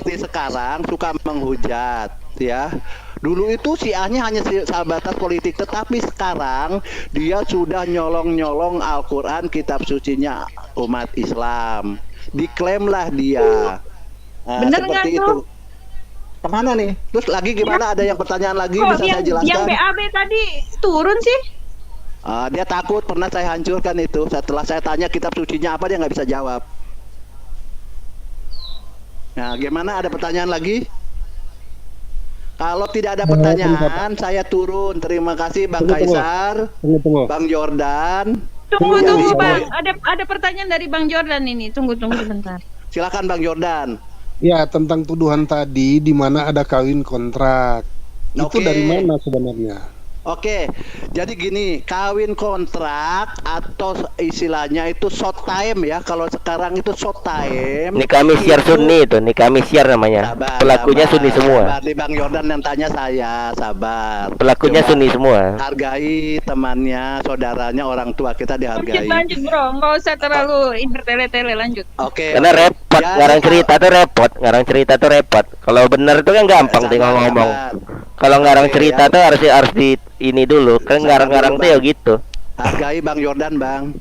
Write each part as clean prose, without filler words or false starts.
seperti sekarang suka menghujat, ya. Dulu itu Syiahnya hanya sebatas politik, tetapi sekarang dia sudah nyolong-nyolong Al-Quran, kitab sucinya umat Islam. Diklaimlah dia. Nah, Bener nggak seperti tuh? itu. Kemana nih? Terus lagi gimana? Ada yang pertanyaan lagi Kok bisa saya yang jelaskan? BAB tadi turun sih? Dia takut pernah saya hancurkan itu. Setelah saya tanya kitab sucinya apa, dia nggak bisa jawab. Nah, gimana? Ada pertanyaan lagi? Kalau tidak ada pertanyaan, saya turun. Terima kasih Bang Kaisar, Bang Jordan. Tunggu Bang, ada pertanyaan dari Bang Jordan ini. Tunggu sebentar. Silakan Bang Jordan. Ya, tentang tuduhan tadi di mana ada kawin kontrak. Itu dari mana sebenarnya? Oke, jadi gini, kawin kontrak atau istilahnya itu short time ya. Kalau sekarang itu short time. Nikah misyar Sunni itu, nikah misyar namanya. Pelakunya Sunni semua. Berarti Bang Jordan yang tanya saya, sabar. Pelakunya Sunni semua. Hargai temannya, saudaranya, orang tua kita dihargai. Lanjut bro, nggak usah terlalu bertele-tele, lanjut. Oke. Karena repot, ngarang cerita tuh repot. Kalau benar itu kan gampang tinggal ngomong. Kalau ngarang cerita tuh harus di ini dulu, kan ngarang-ngarang tuh ya gitu. Hargai Bang Jordan, Bang.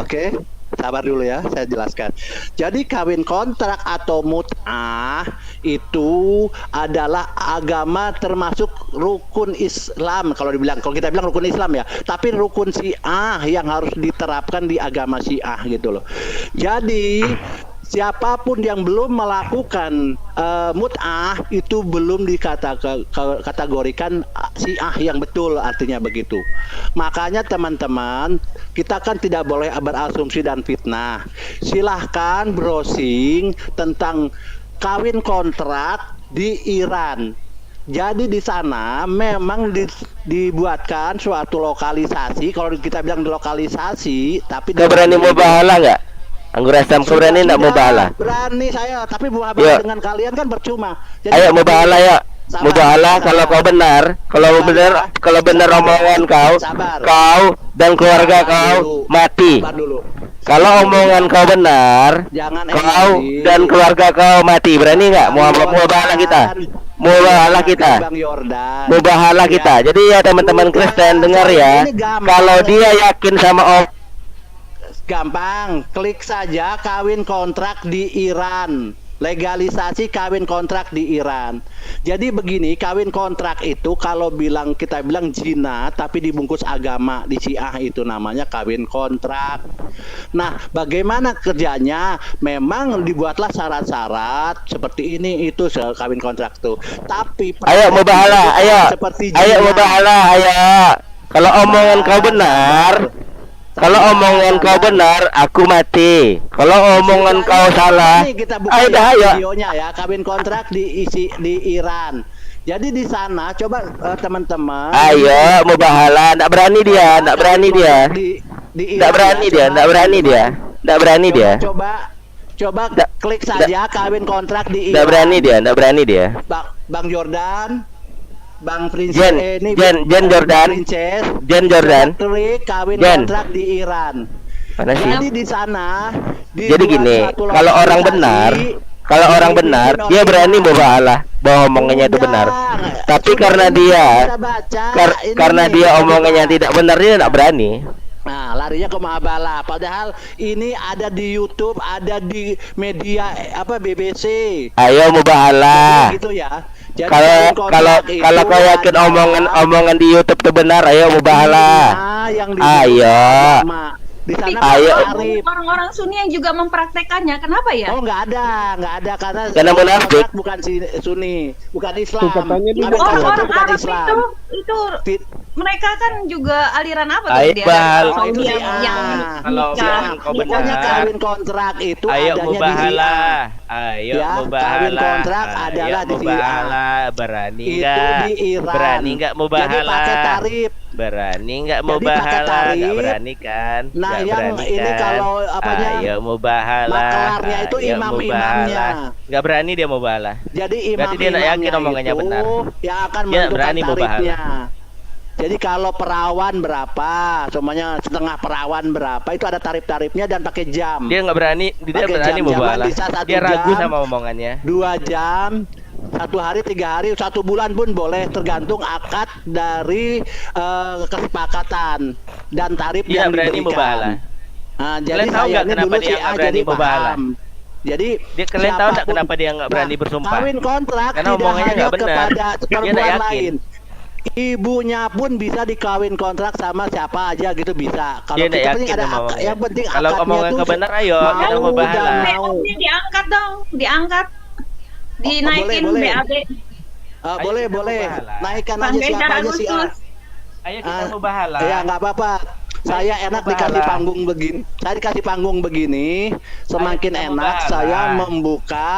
Oke, sabar dulu ya, saya jelaskan. Jadi kawin kontrak atau mut'ah itu adalah agama termasuk rukun Islam. Kalau kita bilang rukun Islam ya, tapi rukun Syiah yang harus diterapkan di agama Syiah gitu loh. Jadi siapapun yang belum melakukan mut'ah itu belum dikategorikan Syiah yang betul, artinya begitu. Makanya teman-teman, kita kan tidak boleh berasumsi dan fitnah. Silahkan browsing tentang kawin kontrak di Iran. Jadi di sana memang dibuatkan suatu lokalisasi. Kalau kita bilang lokalisasi, tapi Kau berani mau bahala nggak? Anggur asam kau berani nggak mau bahala? Berani saya, tapi mau bahala dengan kalian kan percuma. Jadi ayo mau bahala ya. Mau bahala kalau kau benar, kalau benar omongan kau dan keluarga kau mati. Kalau omongan kau benar, kau dan keluarga kau mati. Berani nggak? Mau bahala kita? Mau bahala kita? Mau bahala kita. Jadi ya teman-teman Kristen dengar ya. Kalau dia yakin sama gampang, klik saja kawin kontrak di Iran. Legalisasi kawin kontrak di Iran. Jadi begini, kawin kontrak itu kalau kita bilang zina tapi dibungkus agama, di Syiah itu namanya kawin kontrak. Nah, bagaimana kerjanya? Memang dibuatlah syarat-syarat seperti ini itu kawin kontrak tuh. Tapi ayo mau bahala, ayo mau bahala, ayo. Kalau omongan kau benar, aku mati. Kalau omongan kau salah, ayo dah, videonya ya, kawin kontrak di Iran. Jadi di sana coba teman-teman. Ayo mau bahala, nggak berani dia. Coba klik saja kawin kontrak di Iran. Nggak berani dia. Bang Jordan. Bang Prince Jen Jordan kawin kontrak di Iran. Jadi di sana jadi gini, kalau orang benar dia berani mau bahala bahwa omongannya itu benar. Tapi karena dia omongannya tidak benar, dia tidak berani. Nah, larinya ke Mahabala. Padahal ini ada di YouTube, ada di media BBC. Ayo mau bahala. Gitu ya. Kalau kau yakin omongan di YouTube itu benar, ayo mau bahala. Ayo. Di sana orang-orang Sunni yang juga mempraktekannya, kenapa ya? Oh, nggak ada karena munafik. Bukan Sunni, bukan Islam. Orang Arab itu mereka kan juga aliran apa tuh dia? Kalau kau benar kawin kontrak itu adanya ayo mau bahala. Kawin kontrak adalah di Syiah. Berani nggak mau bahala? Pakai tarif. Berani nggak mau bahala? Nggak berani kan? Nah, yang ini kalau ayo mau bahala. Makelarnya itu imam-imamnya. Nggak berani dia mau bahala. Jadi berarti dia nggak yakin omongannya benar. Yang akan menentukan tarifnya. Jadi kalau perawan berapa, semuanya setengah perawan berapa, itu ada tarif-tarifnya dan pakai jam. Dia nggak berani, dia Pakai berani jam-jaman mubahalah. bisa 1 Dia ragu jam, sama omongannya. 2 jam, 1 hari, 3 hari, 1 bulan pun boleh, tergantung akad dari kesepakatan dan tarif Dia yang berani diberikan. mubahalah. Nah, jadi Kalian tahu saya nggak ini kenapa dulu dia si nggak A berani jadi mubahalah? paham. Jadi Kalian tahu nggak siapapun- kenapa dia nggak berani Nah, bersumpah? Kawin kontrak Karena tidak omongannya hanya nggak benar. kepada Dia nggak perempuan yakin. lain. Ibunya pun bisa dikawin kontrak sama siapa aja gitu bisa. Kalau Dia nggak kita penting yakin ada sama omongannya. yang penting Kalau akadnya omongan tuh kebenar, ayo kita mau mubahalah. dan mau. BAB diangkat dong, diangkat. Dinaikin boleh. BAB. Ayo Boleh kita boleh. mubahalah. Naikkan Bang aja siapa Gaidar aja si A. Agustus. Ayo kita mubahalah. Ya nggak apa-apa. Saya kita enak mubahalah. dikasih panggung begini. Saya dikasih panggung begini, semakin kita enak mubahalah. saya membuka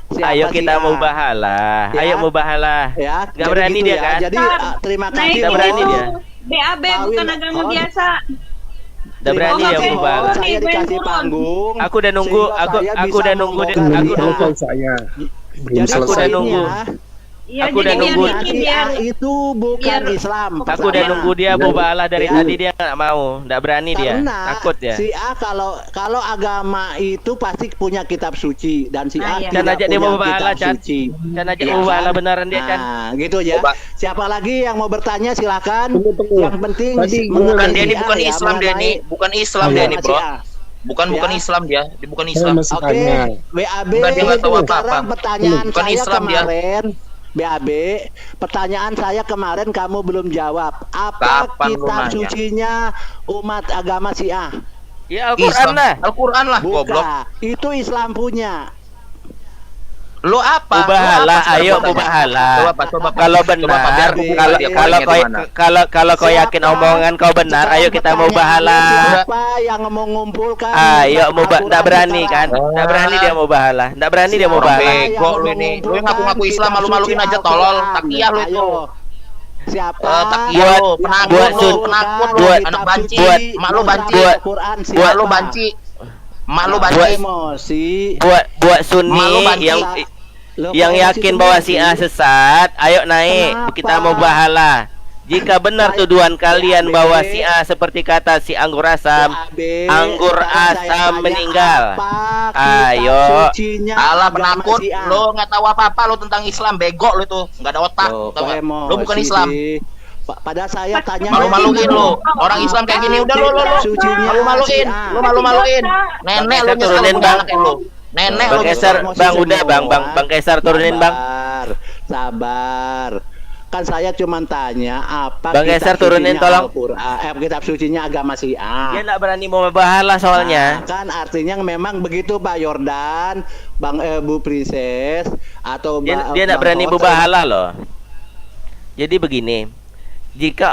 siapa Ayo si kita A. mubahalah. Ya. Ayo mubahalah. Ya, Nggak jadi berani gitu dia ya. kan? Jadi terima kasih. Naikin Nggak berani itu dia. BAB bukan Kawin agama on. biasa. Udah berani Terima dia kasih, mubahalah. Saya dikasih Turun. panggung. Aku udah nunggu, sehingga aku saya aku bisa udah nunggu, membongkar Belum aku dia. nunggu. selesai saya. Belum Jadi Aku udah selesai. nunggu. Iya, Aku udah jadi biar nunggu. dikit, Si biar A itu bukan biar- Islam. Aku udah pertama. nunggu dia Ya. mubahalah dari Ya. tadi, dia nggak mau, nggak berani dia, Karena takut ya. si A kalau agama itu pasti punya kitab suci dan si Ah, A iya. tidak Can ajak dia punya mubahalah, kitab Can. suci. Can ajak Iya mubahalah kan? beneran dia kan. Nah, gitu ya. Coba. Siapa lagi yang mau bertanya silakan. Tunggu. Yang penting Tadi mengenai Bukan dia si ini A bukan ya, Islam dia mengenai ini, bukan Islam Ayo. dia ini, si Bro. A. Bukan Ya. Islam dia bukan Saya Islam. masih Oke, tanya. BAB Bukan, dia nggak tahu apa-apa. sekarang pertanyaan Bukan saya Islam dia. kemarin. BAB, pertanyaan saya kemarin kamu belum jawab. Apa Kapan lu kitab nanya? sucinya umat agama Syiah? Ya Al-Quran lah. Al-Quran lah, goblok. Bukan, itu Islam punya. Lu apa? Mubahalah, Lu apa sekarang ayo gua tanya? mubahalah. Coba Pak. Kalau Coba, Pak, biar benar, aku buka kalau dia kalau poinnya kau di mana. kalau kau yakin Siapa? omongan kau benar, ayo Sekarang kita pertanyaannya, mubahalah. Siapa yang mau mengumpulkan? Ayo Al-Quran nggak berani kan? sekarang? Nggak berani dia mubahalah, nggak berani dia Siapa mubahalah. Bego yang lu ini. Lu yang ngaku-ngaku mengumpulkan Islam, malu-maluin kitab aja, suci tolol. Al-Quran? Takiyah lu itu. Ayo. Siapa? Takiyah Buat- lu, penakut buat lu, sun- penakut lu, buat- anak banci. buat- Mak lu banci. buat- Mak lu banci. Mak lu banci. Emosi. Buat Sunni Malu banci. yang yakin bahwa si A sesat, ayo naik, Kenapa? kita mubahalah. Jika benar tuduhan kalian bahwa si A seperti kata si anggur asam, anggur asam meninggal. Ayo. Alah penakut, lu nggak tahu apa-apa lu tentang Islam, bego lu itu, nggak ada otak. Tau nggak? Lu bukan Islam. Pada saya tanya Malu-maluin lu, orang Islam kayak gini udah lu malu-maluin, lu malu-maluin. Nenek lu Turunin, nyesel Bang. anaknya lu. Nenek Bang lu Keser, nyesel. Bang udah Bang Keser turunin Bang. Sabar. Kan saya cuma tanya apa Bang Keser, turunin, tolong. Kitab sucinya agama Syiah. Dia nggak berani mau mubahalah soalnya. Nah, kan artinya memang begitu Pak Yordan, Bang Bu Princess atau Dia Mbak- nggak Bang berani Hotel. mubahalah loh. Jadi begini, jika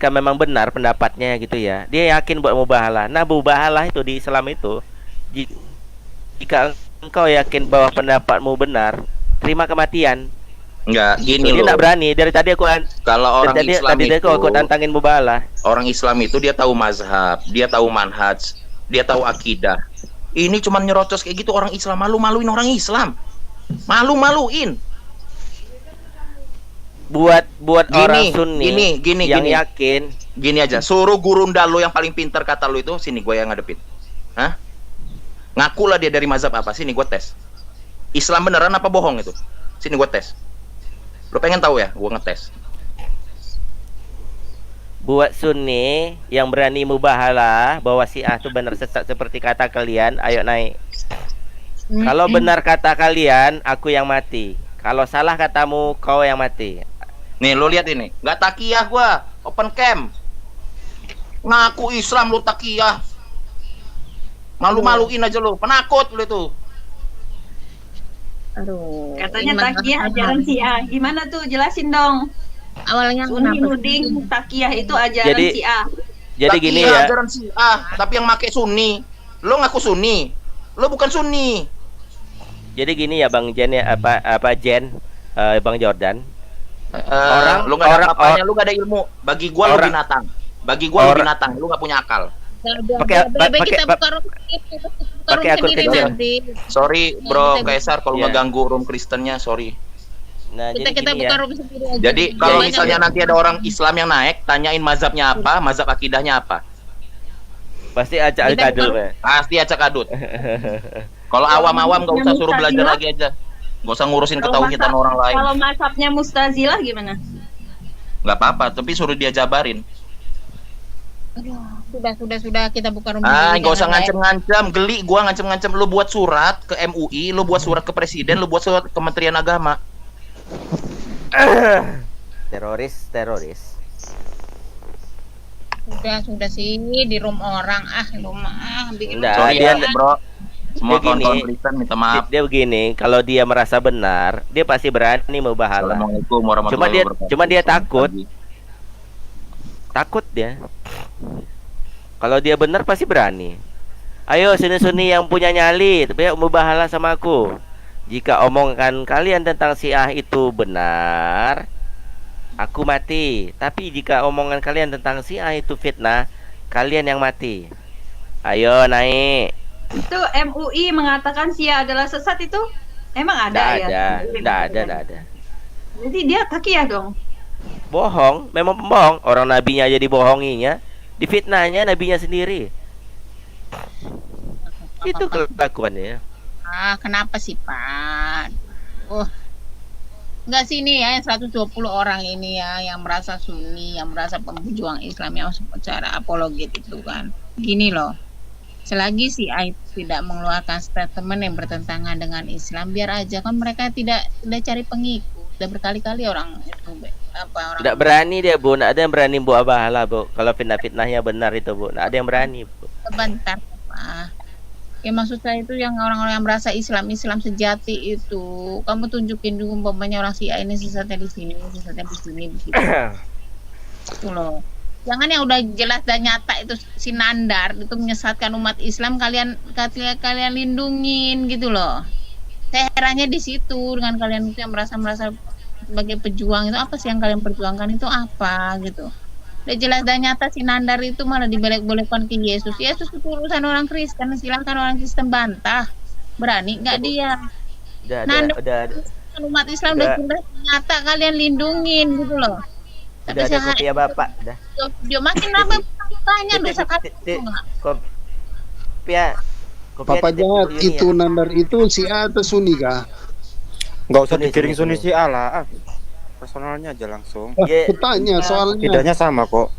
memang benar pendapatnya gitu ya, dia yakin buat mubahalah. Nah, mubahalah itu di Islam itu, jika engkau yakin bahwa pendapatmu benar, terima kematian. Enggak, gini Dia loh. nggak berani. Dari tadi Kalau orang Islam itu, aku tantangin mubahalah. orang Islam itu dia tahu mazhab, dia tahu manhaj, dia tahu akidah. Ini cuman nyerocos kayak gitu orang Islam, malu-maluin orang Islam. Malu-maluin. Buat Gini, orang Sunni gini, yang gini. yakin, Gini aja, suruh gurunda lu yang paling pinter kata lu itu, sini gue yang ngadepin. Hah? Ngakulah dia dari mazhab apa? Sini gue tes. Islam beneran apa bohong itu? Sini gue tes. Lu pengen tahu ya? Gue ngetes. buat Sunni yang berani mubahalah bahwa si A itu benar sesat seperti kata kalian, ayo naik. Kalau benar kata kalian, aku yang mati. Kalau salah katamu, kau yang mati. Nih lu lihat ini, nggak takiyah gua, open cam. Ngaku Islam lu takiyah. Malu-maluin aja lu, penakut lu itu. Aduh. Katanya Iman takiyah Ahmad. ajaran Syiah. Gimana tuh? Jelasin dong. Awalnya Sunni kenapa? nuding takiyah itu ajaran Jadi- Syiah. Jadi gini Takiyah ya, ajaran Syiah, tapi yang make Sunni. Lu ngaku Sunni. Lu bukan Sunni. jadi gini ya Bang Jen ya, Bang Jordan. Lu nggak ada orang- apa-apanya, lu nggak ada ilmu. Bagi gua lu orang- binatang. Bagi gua lu orang- binatang, lu nggak punya akal. Lebih kita buka room pakai akun sendiri kecil. nanti. Sorry Ya, bro kita Kaisar kalau Iya. ngeganggu room Kristennya, sorry. Nah, Kita jadi kita gini buka ya. room sendiri aja. Jadi kalau Banyak misalnya nanti ada orang Islam yang naik, tanyain mazhabnya apa, mazhab akidahnya apa. Pasti acak Kita kadul, bukan- Pak. Pasti acak adut. Kalau awam-awam nggak usah suruh belajar lagi aja. Nggak usah ngurusin ketauhidan orang lain. Kalau mazhabnya Mustazilah gimana? Nggak apa-apa, tapi suruh dia jabarin. Aduh, sudah kita buka room Ah, sendiri, nggak usah jangan live. ngancem-ngancem, geli gua ngancem-ngancem. Lu buat surat ke MUI, lu buat surat ke presiden, lu buat surat ke Kementerian Agama. Teroris. Sudah sih di room orang bikin Nggak, Sorry dia- ya, bro. Semua dia gini. kawan-kawan Kristen minta maaf. Dia begini, kalau dia merasa benar, dia pasti berani mau bahala. Assalamualaikum warahmatullahi wabarakatuh. Cuma dia takut. Takut dia. Kalau dia benar pasti berani. Ayo suni-suni yang punya nyali, tapi mau bahala sama aku. Jika omongan kalian tentang Syiah itu benar, aku mati. Tapi jika omongan kalian tentang Syiah itu fitnah, kalian yang mati. Ayo naik. Itu MUI mengatakan Syiah adalah sesat itu emang ada ya? Nggak ada. Jadi dia takiyah dong. Bohong, memang pembohong. Orang nabinya aja dibohonginya, difitnahnya nabinya sendiri. Itu kelakuannya. Kenapa sih, Pak? Enggak sih ini ya, 120 orang ini ya yang merasa Sunni, yang merasa pejuang Islam yang secara apologet itu kan. Gini loh. Selagi si AI tidak mengeluarkan statement yang bertentangan dengan Islam, biar aja kan mereka tidak cari pengikut. Udah berkali-kali orang itu orang Tidak berani dia, Bu. Nggak ada yang berani buat bahala, Bu. Kalau fitnah-fitnahnya benar itu, Bu. Nggak ada yang berani, Bu. sebentar, Pak. Ya maksud saya itu yang orang-orang yang merasa Islam sejati itu, kamu tunjukin juga umpamanya orang Syiah ini sesatnya di sini begitu. Itu loh. Jangan yang udah jelas dan nyata itu si Nandar itu menyesatkan umat Islam kalian lindungin gitu loh. Saya herannya di situ dengan kalian itu yang merasa sebagai pejuang itu apa sih yang kalian perjuangkan itu apa gitu. Udah jelas dan nyata si Nandar itu malah dibelek-belekkan ke Yesus. Yesus itu urusan orang Kristen, silakan orang Kristen bantah. Berani nggak dia? Udah Umat Islam udah jelas nyata kalian lindungin gitu loh. Tapi ada kopi ya, Bapak. Dah. Dia makin lama tanya dosa kata. Papa Jahat itu Nandar itu Syiah atau Sunni kah? Nggak usah digiring Sunni Syiah lah. Personalnya aja langsung. Aku tanya soalnya. Bedanya sama kok.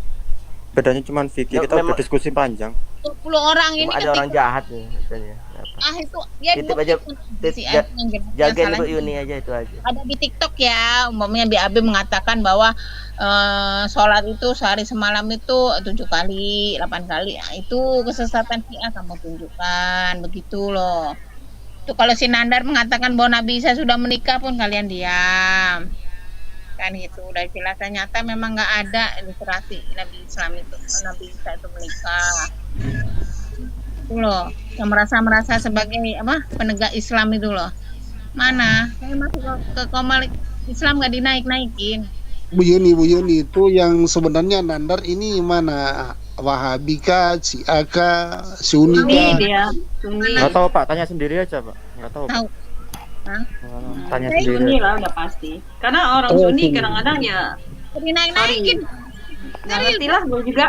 Bedanya cuma fikih. Kita udah diskusi panjang. 20 orang ini ada orang jahat nih katanya. Itu ya Titip aja, jagain Ibu Yuni aja itu aja. Ada di TikTok ya, umpamanya BAB mengatakan bahwa sholat itu sehari semalam itu 7 kali, 8 kali. Nah, itu kesesatan Syiah kamu tunjukkan, begitu loh. Itu kalau si Nandar mengatakan bahwa Nabi Isa sudah menikah pun kalian diam. Kan itu udah jelas dan nyata memang nggak ada ilustrasi Nabi Isa itu menikah. Itu loh, yang merasa sebagai penegak Islam itu loh. Mana? Saya masuk ke Komal Islam nggak dinaik-naikin. Bu Yuni itu yang sebenarnya Nandar ini mana? Wahabi kah, Syiah kah, Sunni kah? Dia Sunni. Nggak tahu Pak, tanya sendiri aja Pak. Nggak tahu. Tahu. Tanya Sunni sendiri. lah udah pasti. Karena orang Sunni kadang-kadang ya Dinaik-naikin. nggak ngerti lah gue juga.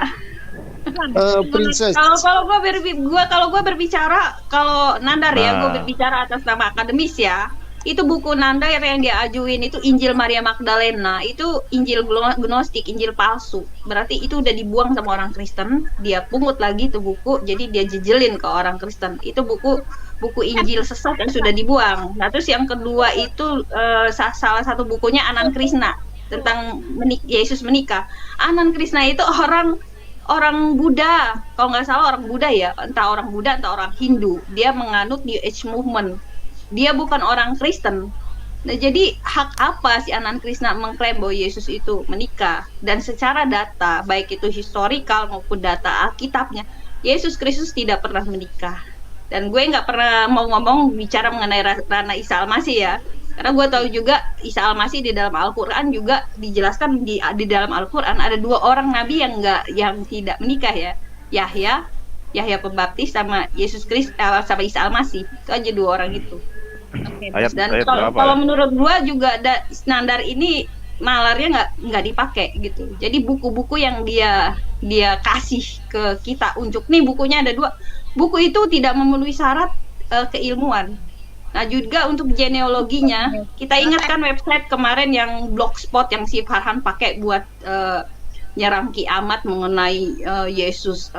Princess. Kalau gue berbicara kalau Nandar ya, gue berbicara atas nama akademis ya. Itu buku Nandar yang dia ajuin itu Injil Maria Magdalena, itu Injil gnostik, Injil palsu. Berarti itu udah dibuang sama orang Kristen, dia pungut lagi itu buku, jadi dia jejelin ke orang Kristen. Itu buku Injil sesat yang sudah dibuang. Nah, terus yang kedua itu salah satu bukunya Anan Krishna tentang Yesus menikah. Anan Krishna itu orang Buddha, kalau nggak salah orang Buddha ya, entah orang Buddha entah orang Hindu. Dia menganut New Age movement. Dia bukan orang Kristen. Nah, jadi hak apa si Anan Krishna mengklaim bahwa Yesus itu menikah? Dan secara data, baik itu historical maupun data Alkitabnya, Yesus Kristus tidak pernah menikah. Dan gue nggak pernah mau ngomong bicara mengenai Rana Isa Al-Masih ya. Karena gue tahu juga Isa Al-Masih di dalam Al-Quran juga dijelaskan di dalam Al-Quran ada 2 orang nabi yang tidak menikah ya. Yahya Pembaptis sama Yesus Kristus sama Isa Al-Masih. Itu aja 2 orang itu. Oke, Ayat Dan ayat kalau berapa? kalau menurut gua juga Nandar ini nalarnya nggak dipakai gitu. Jadi buku-buku yang dia kasih ke kita untuk nih bukunya ada 2. Buku itu tidak memenuhi syarat keilmuan. Nah juga untuk genealoginya kita ingatkan website kemarin yang blogspot yang si Farhan pakai buat nyerang kiamat mengenai Yesus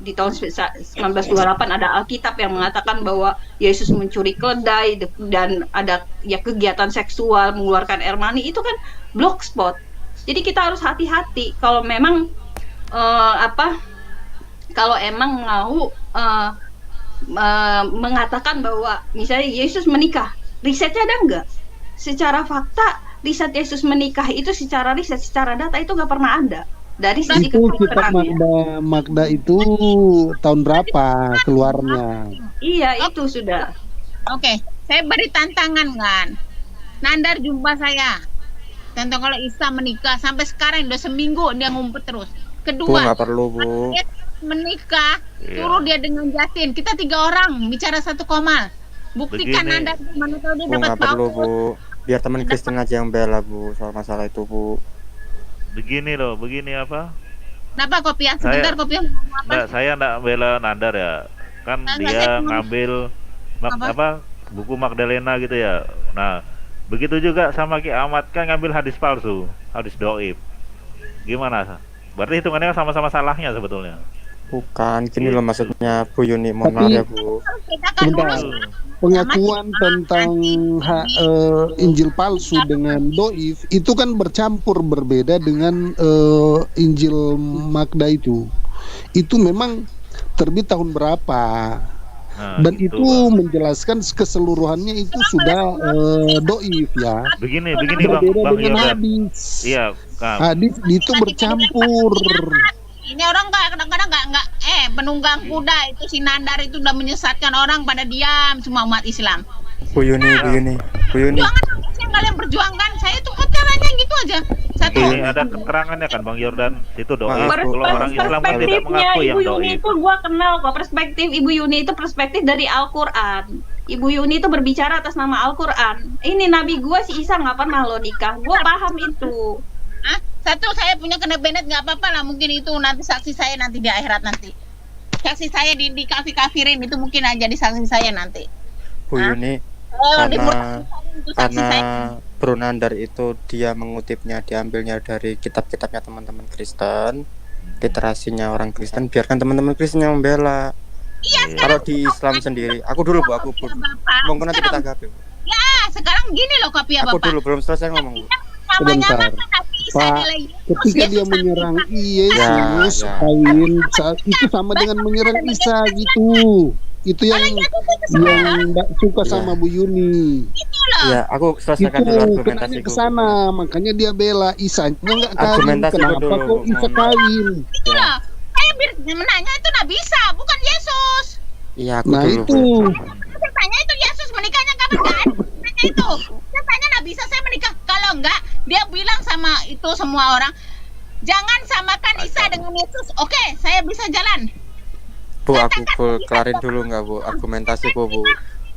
di tahun 1928 ada Alkitab yang mengatakan bahwa Yesus mencuri keledai dan ada ya kegiatan seksual mengeluarkan air mani, itu kan blogspot. Jadi kita harus hati-hati kalau memang kalau emang mau mengatakan bahwa misalnya Yesus menikah, risetnya ada enggak? Secara fakta riset Yesus menikah itu secara riset, secara data itu nggak pernah ada dari sisi Itu kitab kekristenan. Magda itu tahun berapa keluarnya? Iya itu sudah. Oke, saya beri tantangan kan. Nandar jumpa saya. Tentang kalau Isa menikah sampai sekarang udah seminggu dia ngumpet terus. Bu, Kedua, nggak perlu, Bu. dia menikah, Iya. suruh dia dengan Jasin. Kita 3 orang bicara satu komal. Buktikan Begini. Nandar mana tahu dia Bu, dapat nggak perlu, tahu. Bu. Biar teman Kristen aja yang bela, Bu, soal masalah itu, Bu. Begini loh, begini apa? Kenapa Kopiah? Saya- Sebentar Kopiah ngomong apa? Nggak, saya nggak bela Nandar ya. Kan Nggak, saya dia cuma- ngambil Apa? buku Magdalena gitu ya. Nah, begitu juga sama Ki Ahmad kan ngambil hadis palsu, hadis doib. Gimana? Berarti hitungannya sama-sama salahnya sebetulnya. Bukan, gini loh maksudnya Bu Yuni, mohon Tapi- maaf ya, Bu. Bedakan dulu. Sebentar. Pengakuan tentang Injil palsu dengan doif itu kan bercampur berbeda dengan Injil Magda itu. Itu memang terbit tahun berapa? Nah, Dan gitu, itu Bang. menjelaskan keseluruhannya itu sudah doif ya. Begini Bang, Berbeda Bang dengan Yordan. hadis. Iya, Kang. Hadis itu bercampur. Ini orang kadang-kadang nggak penunggang kuda itu si Nandar itu udah menyesatkan orang pada diam semua umat Islam. Bu Yuni. Perjuangan apa sih yang kalian perjuangkan? Saya tuh caranya gitu aja. Satu. Ini ada keterangannya kan Bang Yordan, situ doib. Maaf, Bu. Kalau orang Islam kan tidak Perspektifnya mengaku yang Ibu Yuni doib. itu gua kenal kok. Perspektif Ibu Yuni itu perspektif dari Al-Quran. Ibu Yuni itu berbicara atas nama Al-Quran. Ini nabi gua si Isa nggak pernah lo nikah. Gua paham itu. Satu saya punya kena Bennett nggak apa-apa lah, mungkin itu nanti saksi saya nanti di akhirat nanti. Saksi saya di kafirin itu mungkin aja di saksi saya nanti. Bu Yuni, Di karena itu saksi saya. Bro Nandar itu dia mengutipnya, diambilnya dari kitab-kitabnya teman-teman Kristen, literasinya orang Kristen, biarkan teman-teman Kristen yang membela. Iya. Kalau di Islam sendiri, aku dulu, Bu, aku Ya, Bapak. monggo nanti kita Sekarang, agapi. sekarang gini loh Kopiah Aku Bapak. dulu belum selesai ngomong, Bu. Namanya Sebentar. kan Nabi Isa Pak, adalah Yesus. Ketika dia Yesus menyerang Nabi Yesus, Ya. Kain itu sama dengan menyerang Isa gitu. Itu yang nggak suka sama Bu Yuni. itu loh. Ya, aku Itu selesaikan dulu kenanya argumentasiku. ke sana, makanya dia bela Isanya nggak kawin. Argumentasi Kenapa dulu, kok Bu. Isa Mohon. kawin? Itu loh. Saya menanya itu Nabi Isa, bukan Yesus. Iya, aku Nah dulu, itu Bu. Saya tanya itu Yesus menikahnya kapan? Nggak ada. Tanya itu. Saya tanya Nabi Isa saya menikah. Kalau enggak, dia bilang sama itu semua orang, jangan samakan Isa dengan Yesus. Oke, saya bisa jalan. Bu, aku full kelarin dulu nggak, Bu? Argumentasiku, Bu.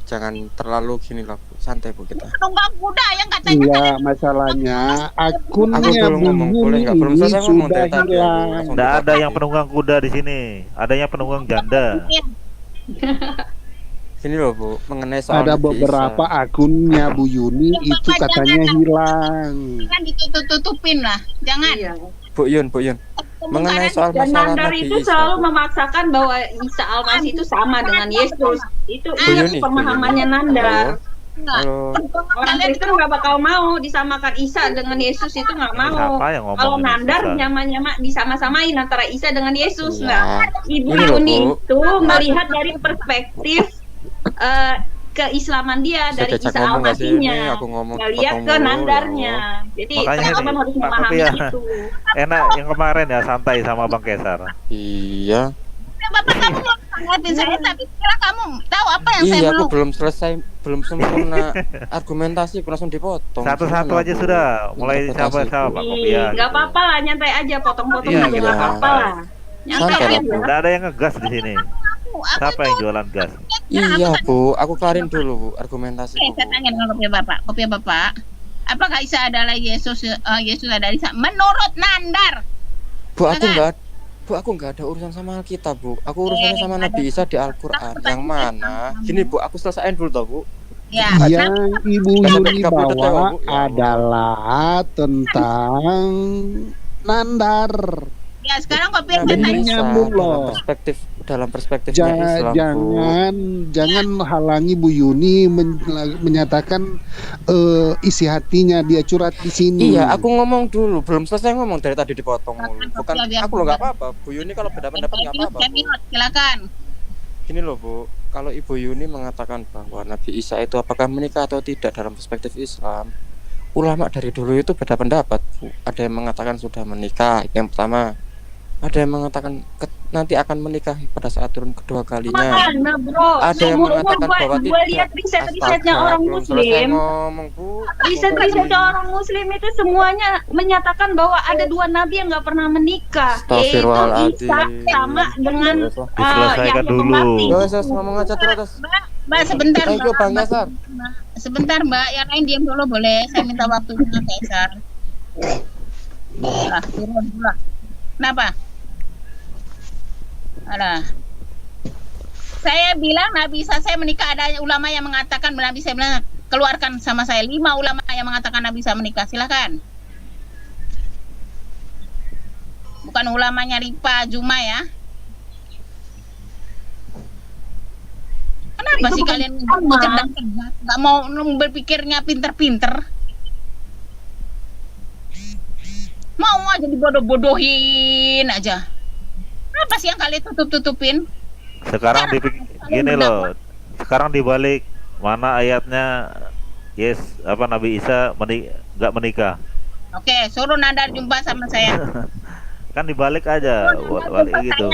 Jangan terlalu gini lah, Bu. Santai, Bu, kita. Penunggang kuda yang katanya iya masalahnya Aku akunnya belum Bu ngomong, boleh Yuni nggak? Belum ini selesai ngomong sudah dari tadi, Bu. hilang. Langsung Nggak ada dipotong. yang penunggang kuda di sini. Adanya penunggang janda. Sini loh, Bu, mengenai soal Ada Nabi beberapa Isa. akunnya Bu Yuni itu katanya hilang. Jangan ditutup-tutupin lah. Jangan. Iya. Bu Yun, mengenai soal Dan masalah Nandar Nabi itu Isa, selalu Bu. memaksakan bahwa Isa Al-Masih itu sama dengan Yesus. Itu Yuni, pemahamannya Bu Yuni. Nandar. Enggak. Halo. Orang Kristen nggak bakal mau disamakan Isa dengan Yesus, itu nggak mau. Siapa yang ngomong Kalau ini Nandar susah? nyama-nyama disama-samain antara Isa dengan Yesus. Iya. Nah, Ibu Ini loh, Yuni Bu. itu melihat dari perspektif keislaman dia Saya dari diajak Isa ngomong nggak sih ini? Al-Masihnya. Aku ngomong Nggak lihat potong ke mulu, Nandarnya. Jadi Makanya teman-teman nih, harus Pak memahami Kopiah. itu. Enak yang kemarin ya, santai sama Bang Kesar. Iya. Ya, Bapak kamu mau tanggapin saya, tapi sekarang kamu tahu apa yang saya Iya, aku belum. belum selesai, belum sempurna argumentasi, aku langsung dipotong. Satu-satu Gimana, aja Bu? sudah. Mulai Interpretasi, siapa Bu. Pak Kopiah. Nggak gitu. apa-apa lah, nyantai aja, potong-potong Iya, juga gitu. nggak apa-apa lah. Nyantai Santai lah, aja. Bu. Nggak ada yang ngegas di sini. Siapa yang jualan gas? Iya Bu, aku kelarin dulu Bu argumentasi. Saya tanya dengan kopi Bapak. Apakah Isa adalah Yesus? Yesus adalah Isa? Menurut Nandar. Bu, aku nggak ada urusan sama Alkitab Bu. Aku urusannya sama Nabi Isa di Al-Quran. Yang mana? Gini Bu, aku selesaiin dulu toh Bu. Ya. Yang Ibu Yuni bawa adalah tentang Nandar. Ya sekarang kopi Nabi tanya. Isa nyambung loh. dalam perspektifnya Islam Bu. Jangan halangi Bu Yuni menyatakan isi hatinya, dia curhat di sini. Iya, aku ngomong dulu, belum selesai ngomong dari tadi dipotong mulu. Bukan aku loh, nggak apa-apa. Bu Yuni kalau beda pendapat nggak apa-apa. Silakan. Gini loh Bu, kalau Ibu Yuni mengatakan bahwa Nabi Isa itu apakah menikah atau tidak dalam perspektif Islam, ulama dari dulu itu beda pendapat Bu. Ada yang mengatakan sudah menikah, itu yang pertama. Ada yang mengatakan nanti akan menikah pada saat turun kedua kalinya. Mana bro? Ada yang mengatakan bahwa Gue tidak. lihat riset-risetnya Astaga, orang belum selesai Muslim. ngomong Bu. Riset-risetnya orang Muslim itu semuanya menyatakan bahwa ada dua nabi yang nggak pernah menikah, yaitu Astagfirullahaladzim. Isa sama dengan Diselesaikan Yahya dulu. Pembaptis. Yos, ngomong aja terus. Mbak sebentar. Thank you Bang Yasar. Sebentar Mbak, yang lain diam dulu boleh. Saya minta waktunya Kaisar. Turun dulu lah. Kenapa? Alah. Saya bilang Nabi Isa saya menikah, ada ulama yang mengatakan Nabi saya bilang keluarkan sama saya 5 ulama yang mengatakan Nabi Isa menikah. Silakan. Bukan ulamanya Ripa Juma ya. Kenapa Itu sih bukan kalian sama. cerdas-cerdas, nggak mau berpikirnya pinter-pinter? Mau aja dibodoh-bodohin aja. Apa sih yang kalian tutup-tutupin? Sekarang gini loh. Sekarang dibalik mana ayatnya Nabi Isa nggak menikah. Oke, suruh Nandar jumpa sama saya. Kan dibalik aja, balik gitu.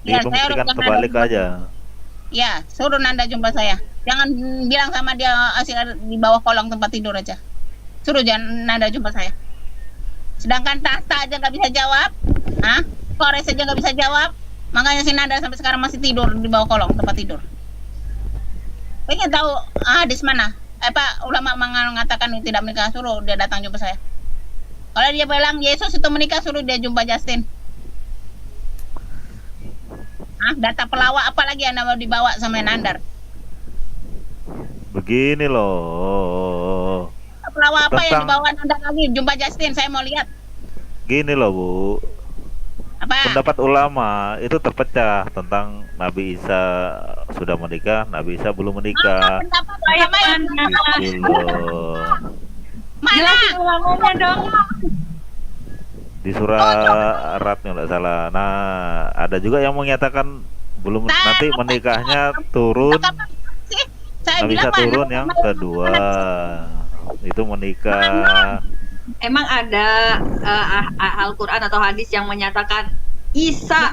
Ya, saya Dibuktikan harus terbalik aja. Ya, suruh Nanda jumpa saya. Jangan bilang sama dia asik di bawah kolong tempat tidur aja. Suruh jangan Nanda jumpa saya. Sedangkan Tahta aja nggak bisa jawab, Kores aja nggak bisa jawab. Makanya si Nanda sampai sekarang masih tidur di bawah kolong tempat tidur. Pengen tahu hadis mana? Ulama mengatakan tidak menikah, suruh dia datang jumpa saya. Kalau dia bilang Yesus itu menikah, suruh dia jumpa Justin. Data pelawak apa lagi yang mau dibawa sama Nandar? Begini loh. Pelawak apa yang dibawa Nandar lagi? Jumpa Justin, saya mau lihat. Gini loh Bu. Apa? Pendapat ulama itu terpecah tentang Nabi Isa sudah menikah, Nabi Isa belum menikah. Pendapat ulama yang Gitu. mana? Jelasin ulamanya dong. Di surat nggak salah. Nah, ada juga yang menyatakan belum nanti menikahnya turun. Saya Nabi Isa bilang turun yang kedua. Itu menikah. Emang ada Al-Quran atau hadis yang menyatakan Isa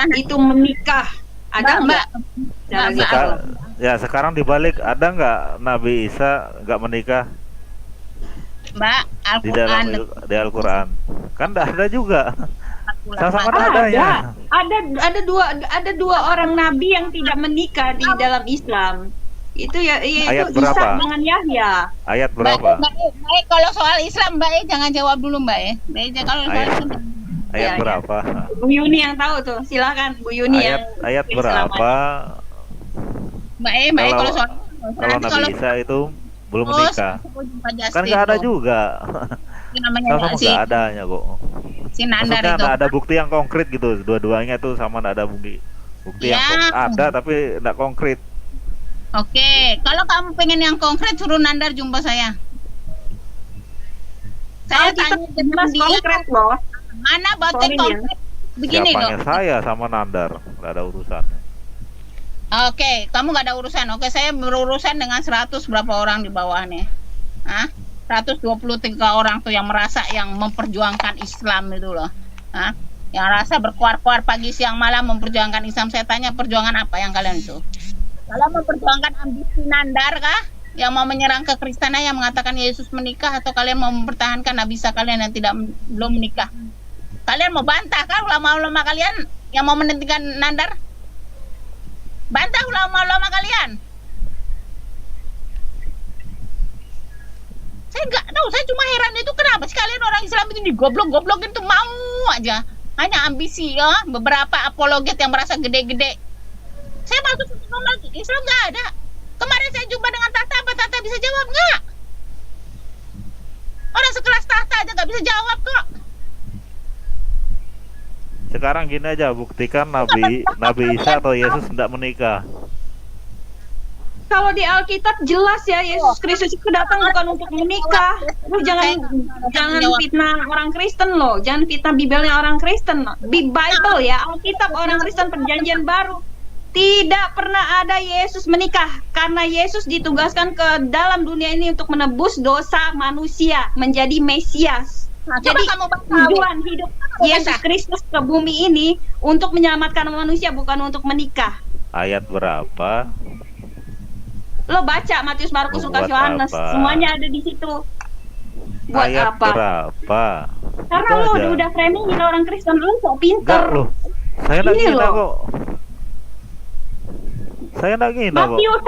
itu menikah? Ada Mbak? Sekarang dibalik, ada nggak Nabi Isa nggak menikah Mbak, di dalam di Al-Quran? Kan nggak ada juga. Sama-sama adanya. Ada dua orang nabi yang tidak menikah di dalam Islam. Itu Ayat itu berapa? Isa dengan Yahya. Ayat berapa? Baik, kalau soal Islam Mbak jangan jawab dulu Mbak kalau soal Islam Ayat berapa? Bu Yuni yang tahu tuh, silakan Bu Yuni yang Ayat berapa? Mbak kalau soal Nabi Isa itu belum menikah. Kan nggak ada juga. Sama nggak adanya kok. Si Nandar Maksudnya itu nggak ada bukti yang konkret gitu. Dua-duanya tuh sama, nggak ada bukti yang ada tapi nggak konkret. Oke, kalau kamu pengen yang konkret suruh Nandar jumpa saya. Saya tanya dengan dia konkret loh. mana bukti konkret. Begini Siapanya dong. saya sama Nandar, nggak ada urusannya. Oke, kamu nggak ada urusan. Oke, saya berurusan dengan 100 berapa orang di bawahnya. 123 orang tuh yang merasa yang memperjuangkan Islam itu loh. Yang rasa berkuar-kuar pagi siang malam memperjuangkan Islam. Saya tanya perjuangan apa yang kalian itu? Kalau memperjuangkan ambisi Nandar kah? Yang mau menyerang kekristenan yang mengatakan Yesus menikah, atau kalian mau mempertahankan Nabi Isa kalian yang belum menikah? Kalian mau bantah kan ulama-ulama kalian yang mau menentikan Nandar? Bantah ulama-ulama kalian. Saya nggak tahu, saya cuma heran itu kenapa sih kalian orang Islam itu digoblok-goblokin tuh mau aja. Hanya ambisi ya, beberapa apologet yang merasa gede-gede. Saya masuk Islam nggak ada. Kemarin saya jumpa dengan Tata, apa Tata bisa jawab nggak? Orang sekelas Tata aja nggak bisa jawab kok. Sekarang gini aja, buktikan Nabi Isa atau Yesus tidak menikah. Kalau di Alkitab jelas ya, Yesus Kristus itu datang bukan untuk menikah. Lu jangan fitnah orang Kristen loh, jangan fitnah Bibelnya orang Kristen. Bible ya, Alkitab orang Kristen Perjanjian Baru. Tidak pernah ada Yesus menikah, karena Yesus ditugaskan ke dalam dunia ini untuk menebus dosa manusia, menjadi Mesias. Jadi tujuan hidup Yesus Kristus ke bumi ini untuk menyelamatkan manusia, bukan untuk menikah. Ayat berapa? Lo baca Matius, Markus, Lukas, Yohanes, semuanya ada di situ. Buat ayat apa? Berapa? Karena Itu lo aja. udah framingin orang Kristen, lo sok pinter. Enggak loh. Saya enggak Ini ngina loh. kok. Saya enggak ngina kok. Matius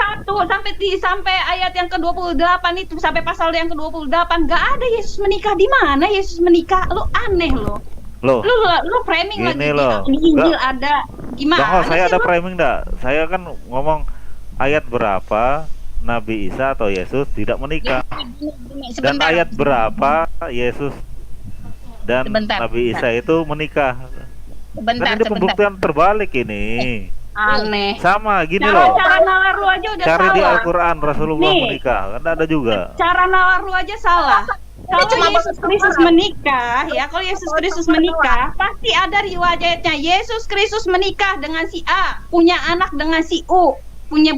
1 sampai ayat yang ke-28 itu, sampai pasal yang ke-28 enggak ada Yesus menikah. Di mana Yesus menikah? Lo aneh lo. Loh. Lu framing Gini lagi loh. di Injil Enggak. ada. Gimana? Jangan, saya sih ada lu? framing enggak? Saya kan ngomong ayat berapa Nabi Isa atau Yesus tidak menikah. Dan Sebentar. ayat berapa Yesus dan Sebentar, Nabi Isa itu menikah. Sebentar, Kan ini pembuktian terbalik ini. Aneh. Sama gini loh. Cara nalar lu aja udah Cari salah. di Al-Quran Rasulullah Nih. menikah. Kan ada juga. Cara nalar lu aja salah. Kalau cuma Yesus Kristus menikah, ya kalau Yesus Kristus menikah, pasti ada riwayatnya. Yesus Kristus menikah dengan si A, punya anak dengan si U, punya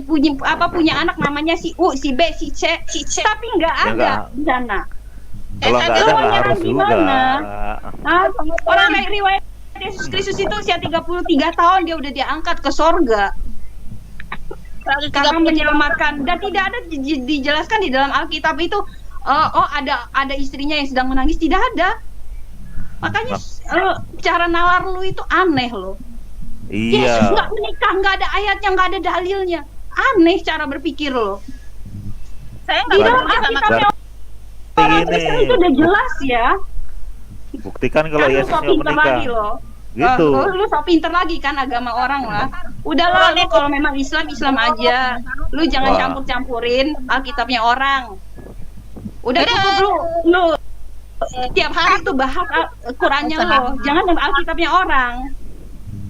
anak namanya si U, si B, si C. Tapi nggak Ya, ada nggak. di sana. Kalau nggak ada nggak Riwayat harus juga. gimana? Hah? Orang kayak riwayat Yesus Kristus itu usia 33 tahun dia udah diangkat ke sorga karena menyelamatkan, dan tidak ada dijelaskan di dalam Alkitab itu ada istrinya yang sedang menangis, tidak ada. Makanya cara nalar lu itu aneh loh. Yesus Iya. nggak menikah, nggak ada ayatnya, nggak ada dalilnya. Aneh cara berpikir lo. Saya Di nggak dalam setuju sama Alkitabnya orang Kristen itu udah jelas ya. Buktikan kalau Kan lu Yesus sok nggak pinter menikah. lagi loh. Gitu. Lu sok pinter lagi kan agama orang lah. Udahlah lu kalau memang Islam aja. Lu jangan Wah. campur-campurin Alkitabnya orang. Udah cukup lu tiap hari tuh bahas Qurannya lo. Jangan Alkitabnya orang.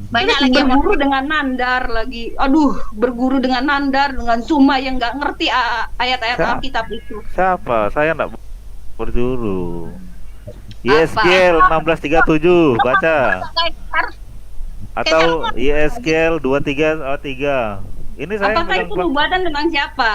banyak Terus lagi yang berguru dengan Nandar lagi. Aduh, berguru dengan Nandar, dengan Suma yang nggak ngerti ayat-ayat Siapa? Alkitab itu. Siapa? Saya enggak berjuru. YSKL 1637 baca. Atau YSKL 2303. Ini saya Apakah megang itu nubuatan tentang siapa?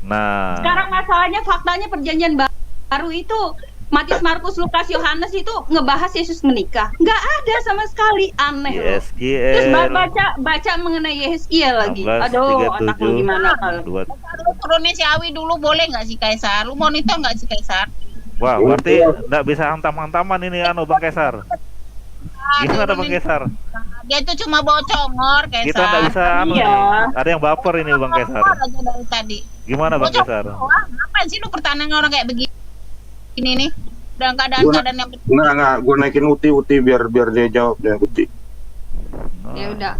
Nah, Sekarang masalahnya faktanya perjanjian baru itu Matius, Markus, Lukas, Yohanes itu ngebahas Yesus menikah. Nggak ada sama sekali, aneh loh. Terus YSKL baca mengenai Yeskiel lagi. Aduh, anak lu 1637 gimana kalau? Lu turunin si Awi dulu boleh nggak sih Kaisar? Lu monitor nggak sih Kaisar? Wah, berarti enggak bisa hantam-hantaman ini Bang Kaisar. Gimana Bang Kaisar? Dia itu cuma bawa congor Kaisar. Kita enggak bisa Iya. Ada yang baper ini Bang Kaisar. Aja dari tadi. Gimana Bang Bocor Kaisar? doang. Ngapain sih lu pertanyaan orang kayak begini? Ini nih. Dalam keadaan yang Enggak, gue naikin Uti biar dia jawab deh Uti. Ya udah.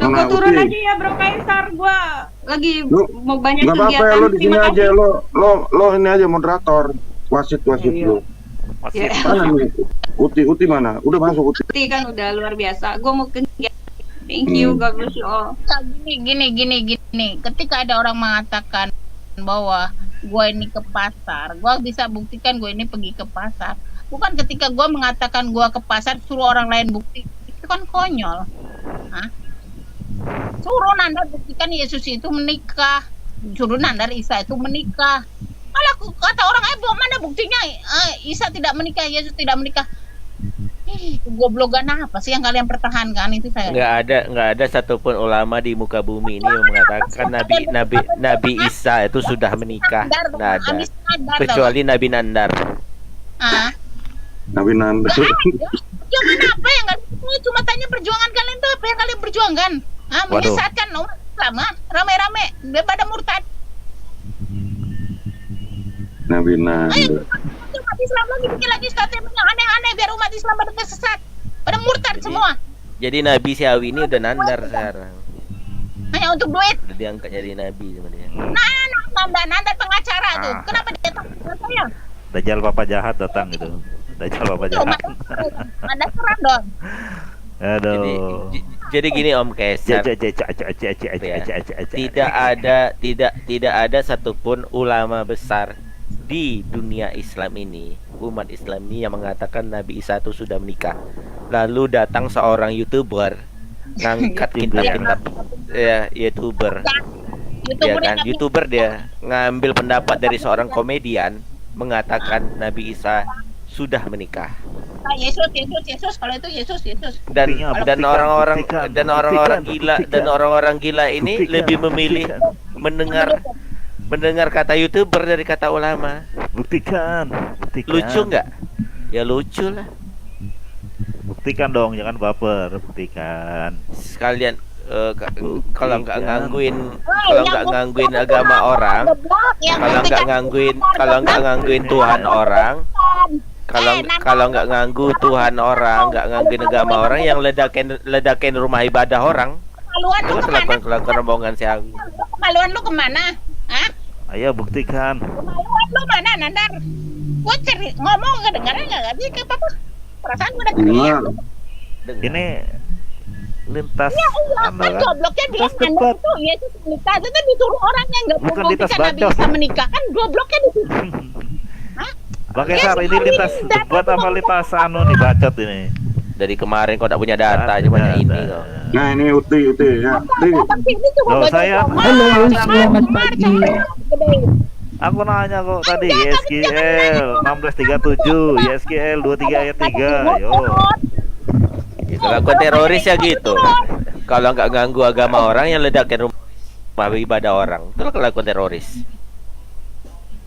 Mana, Gua turun Uti? aja ya Bro Kaisar, gua lagi Lu mau banyak nggak apa-apa ya, kegiatan. lo di sini Terima aja, kasih. lo ini aja moderator, wasit Iya. lu. Masih Ya. Mana nih? Uti mana? Udah masuk Uti. Uti kan udah luar biasa. Gua mau kegiatan. Thank you, God bless you all. gini. Ketika ada orang mengatakan bahwa gue ini ke pasar, gue bisa buktikan gue ini pergi ke pasar. Bukan ketika gue mengatakan gue ke pasar suruh orang lain bukti, itu kan konyol. Hah? Suruh Nandar buktikan Yesus itu menikah, suruh Nandar Isa itu menikah. Malah kata orang, mana buktinya Isa tidak menikah, Yesus tidak menikah. Goblogan apa sih yang kalian pertahankan itu saya? Nggak ada satupun ulama di muka bumi ini yang mengatakan Nabi Isa itu sudah menikah. Nggak ada. Kecuali Nabi Nandar. Ah, Nabi Nanda. nggak ada. Perjuangan apa yang nggak? Cuma tanya perjuangan kalian tuh apa yang kalian perjuangkan? Ah, Waduh. menyesatkan umat Islam, rame-rame pada murtad. Nabi Ayo, Nanda. umat Islam lagi bikin lagi statement yang aneh-aneh biar umat Islam pada tersesat, pada murtad semua. Jadi Nabi si Awi ini udah nandar sekarang. Hanya untuk duit. Udah diangkat jadi nabi sama dia. Nandar pengacara tuh. Kenapa dia takut sama saya? Dajjal papa jahat datang gitu. Dajjal papa Itu jahat. Anda serang dong. Aduh. Jadi gini Om Kaisar, tidak ada satupun ulama besar di dunia Islam ini, umat Islam ini yang mengatakan Nabi Isa itu sudah menikah. Lalu datang seorang YouTuber ngangkat kitab-kitab ya, YouTuber. Ya kan, YouTuber dia ngambil pendapat dari seorang komedian mengatakan Nabi Isa sudah menikah. Ah, Yesus, kalau itu Yesus. Dan orang-orang gila ini lebih memilih mendengar kata YouTuber dari kata ulama. Buktikan. Lucu nggak? Ya lucu lah. Buktikan dong, jangan baper. Buktikan. Sekalian kalau nggak ngangguin agama orang, kalau nggak ngangguin Tuhan orang, kalau nggak nganggu Tuhan orang, nggak ngangguin agama orang, yang ledakin rumah ibadah orang, itu kelakuan rombongan si Awi. Kemaluan lu kemana? Hah? Ayo buktikan. Kemaluan lu mana, Nandar? Gua cari ngomong kedengaran nggak sih ke apa? Perasaan gua udah teriak. Ini lintas Ya Allah, kan gobloknya dia lintas debat. tuh Yesus menikah, itu kan disuruh orang yang nggak Bukan lintas membuktikan Nabi bacot. bisa menikah, kan gobloknya di situ. Bang Kaisar, ini lintas debat apa lintas anu nih bacot ini? Dari kemarin kau tak punya data, cuma ini kok. Nah ini Uti ya. Uti. Loh, saya- Halo, selamat pagi. Aku nanya kok tadi YSKL 1637, YSKL 23 ayat 3. Yo. Itu kelakuan teroris ya gitu. Kalau nggak ganggu agama orang, yang ledakin rumah ibadah orang, itu kelakuan teroris.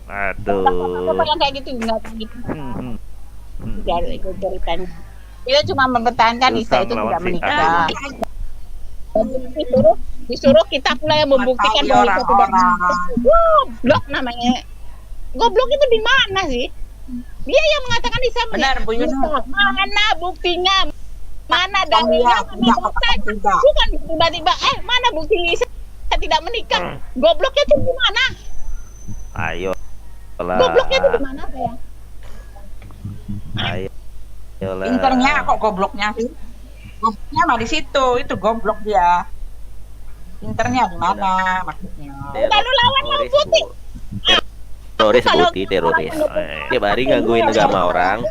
Aduh. Apa yang kayak gitu nggak gitu. Hmm. Dari ceritanya. Kita cuma mempertahankan Isa itu Melawan tidak si menikah. Disuruh kita pula yang membuktikan bahwa Isa tidak menikah. Goblok namanya. Goblok itu di mana sih? Dia yang mengatakan Isa Benar, Bu Yuni. menikah. Mana buktinya? Mana dalilnya? Mana datanya? Bukan tiba-tiba mana bukti Isa tidak menikah? Gobloknya itu di mana? Ayo. Lah. Gobloknya itu di mana saya? Ayo. Ayolah. Pinternya kok gobloknya sih? Gobloknya mah di situ, itu goblok dia. Pinternya di mana maksudnya? Lalu lawan lawan putih. Teroris teroris. Tiap hari gangguin agama orang.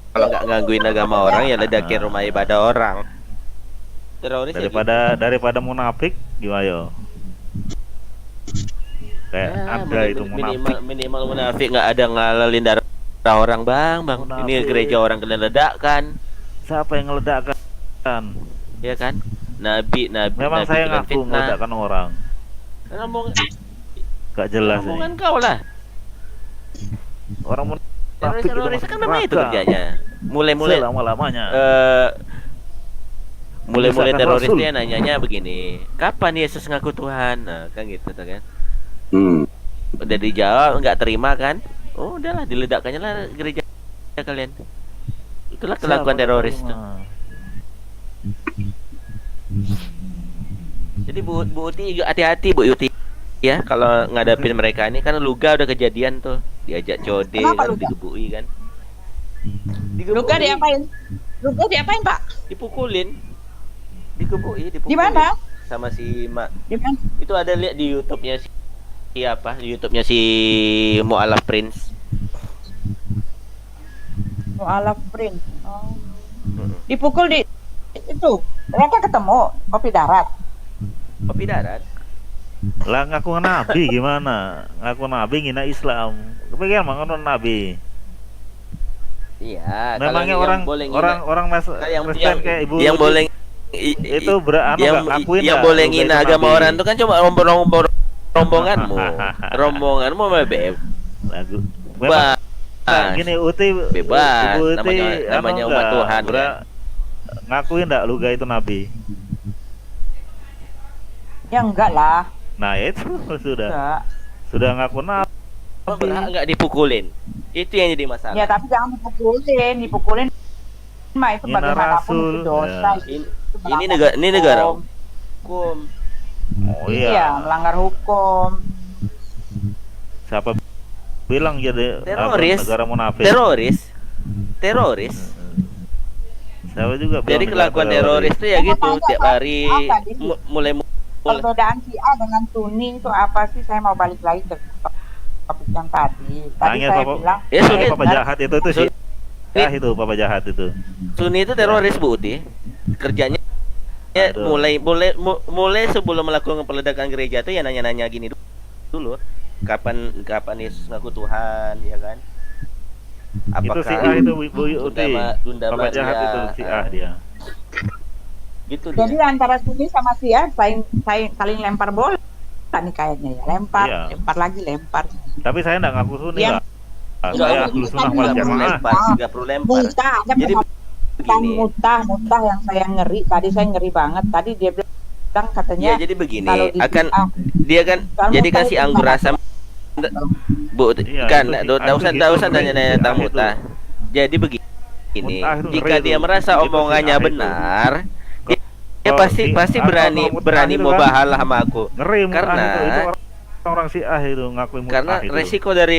Kalau nggak gangguin agama orang, ya ledakin rumah ibadah orang. Teroris ya Daripada munafik gimana yo? Kayak ada itu munafik. minimal munafik nggak ada ngalalin darah orang bang. Munafik. Ini gereja orang kena ledakan, Siapa yang meledakkan? ya kan? Nabi Memang saya bilang ngaku meledakkan orang. Gak jelas nih. Omongan kau lah. Orang munafik itu Teroris masuk kan memang itu neraka. kerjanya. Mulai-mulai Selama-lamanya. mulai Memisahkan teroris Rasul. dia nanyanya begini, kapan Yesus ngaku Tuhan? Nah, kan gitu tuh kan. Udah dijawab nggak terima kan? Oh udahlah, diledakkannya lah gereja kalian. Itulah kelakuan Siapa teroris terima? tuh. Jadi Bu Uti juga hati-hati Bu Uti ya kalau ngadapin mereka ini, kan Luga udah kejadian tuh, diajak code Kenapa lalu Luga? digebui kan. Luka diapain? Luka diapain, Pak? Dipukulin. Digebui. Di mana? Sama si Mak. Di mana? Itu ada lihat di YouTube-nya si apa? Di YouTube-nya si Mu'alaf Prince. Mu'alaf Prince. Oh. Dipukul di itu. Mereka ketemu kopi darat. Kopi darat. Lah ngaku nabi gimana? Ngaku nabi ngina Islam. Bagaimana ngaku nabi? Iya, Memangnya kalau orang yang boleh orang Kristen kayak Ibu yang Uti boleh itu akuin yang dah, boleh Luga ngina itu agama nabi. orang itu kan cuma rombonganmu Lagu bebas gini Uti bebas Ibu Uti namanya umat Tuhan bra, ya. ngakuin enggak Luga itu nabi? Ya enggak lah. Nah, itu sudah. Enggak. Sudah ngaku nabi. Berhak nggak dipukulin? Itu yang jadi masalah. Ya tapi jangan dipukulin mah itu Hina bagaimanapun Rasul, itu dosa. ya. Ini negara hukum. Oh Iya, iya. melanggar hukum. Siapa bilang jadi Teroris. negara munafik? Teroris. Saya juga bilang Jadi negara kelakuan teroris itu ya Saya gitu, tanya, tiap Pak, hari apa di sini? mulai Perbedaan Syiah dengan Sunni itu apa sih? Saya mau balik lagi ke topik yang tadi. Tadi Tanya saya Papa, bilang, Ya, Sunni Papa jahat itu sih. Ya itu Papa jahat itu. Sunni itu teroris Bu Uti. Kerjanya ya, Aduh. mulai sebelum melakukan peledakan gereja itu ya nanya-nanya gini dulu. Kapan Yesus ngaku Tuhan, ya kan? Itu si A itu Bu Uti. Tunda Papa jahat Maria, itu si A dia. Gitu jadi dia. antara Sunni sama Syiah saling lempar bola nih kayaknya ya. Iya. Lempar lagi, lempar. Tapi saya enggak ngaku Sunni Yang- lah. Enggak, Saya ya, ahlu sunnah kan wal nggak perlu jamaah. Enggak perlu lempar. Muntah, ada Jadi perkataan begini. muntah yang saya ngeri. Tadi saya ngeri banget. Tadi dia bilang katanya Ya jadi begini, kalau di akan Syiah, dia kan kalau jadi kan muntah si itu anggur gimana? asam Bu, Iya, kan itu si enggak A usah itu enggak gitu, usah ngeri, nanya-nanya si A tentang itu. muntah. Jadi begini, Muntah itu jika ngeri dia itu. merasa Itu si omongannya A itu. benar, dia Kalau pasti si pasti A berani kalau muntah berani itu mau kan bahala sama aku. Ngeri mutah Karena itu orang si A itu ngakuin mutah karena itu. resiko dari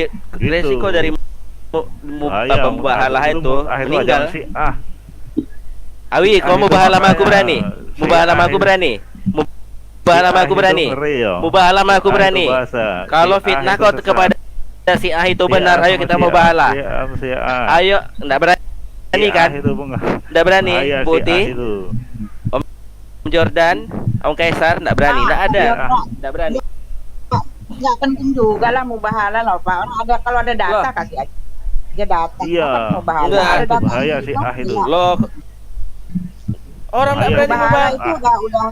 Bahaya, mubahalah itu mutah itu meninggal. ajaran si A. Awi, kau Ah, mau itu bahala sama aku makanya. berani? Mau Si bahala A sama aku itu- berani? Mau bahala sama aku berani? Mau bahala sama aku berani? Kalau fitnah kau kepada si A itu benar, ayo kita mau bahala. Si A. Ayo, enggak berani kan? Itu bunga. Enggak berani, Bahaya si A Putih, itu. Om Jordan, Om Kaisar, enggak berani, enggak ada. Iya, Pak. Enggak berani. Nggak penting juga lah mubahala loh Pak. Orang ada kalau ada data Loh. kasih aja data. Iya. Kan mubahala. Enggak, Ada itu data bahaya si A itu. Iya. Loh, orang enggak Bahaya berani si A. Mubahala mubahalah.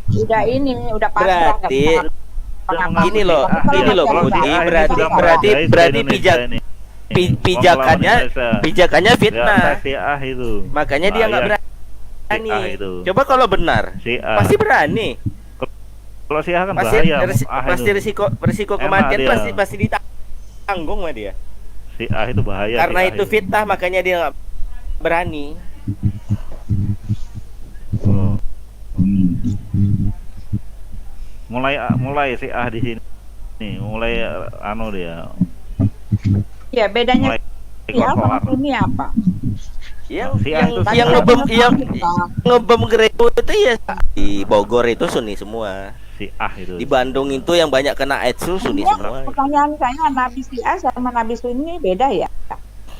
itu udah ini udah pasrah. Berarti Pengakuan. gini loh, Tapi kalau gini loh, ada Kalau si Putih, A ini berarti sudah berarti menghargai berarti Indonesia ini. pijakannya Indonesia. pijakannya fitnah. Ya, si A itu. Makanya dia nggak Bahaya berani. si A itu. Coba kalau benar, Si A. pasti berani. Kalau si A kan Pasti bahaya. pasti risiko Enak kematian dia. pasti ditanggung sama dia. Si A itu bahaya. Karena si A itu fitnah, makanya dia nggak berani. Oh. Mulai si A di sini. Nih, mulai anu dia. Ya bedanya Mulai ya sama kotor. Sunni apa? Yang Si A itu yang Tadi ngebom gereja itu ya di Bogor itu Sunni semua. Si A itu. Di Bandung itu yang banyak kena AIDS itu Sunni Ya, semua. pertanyaan saya Nabi Syiah sama Nabi Sunni beda ya?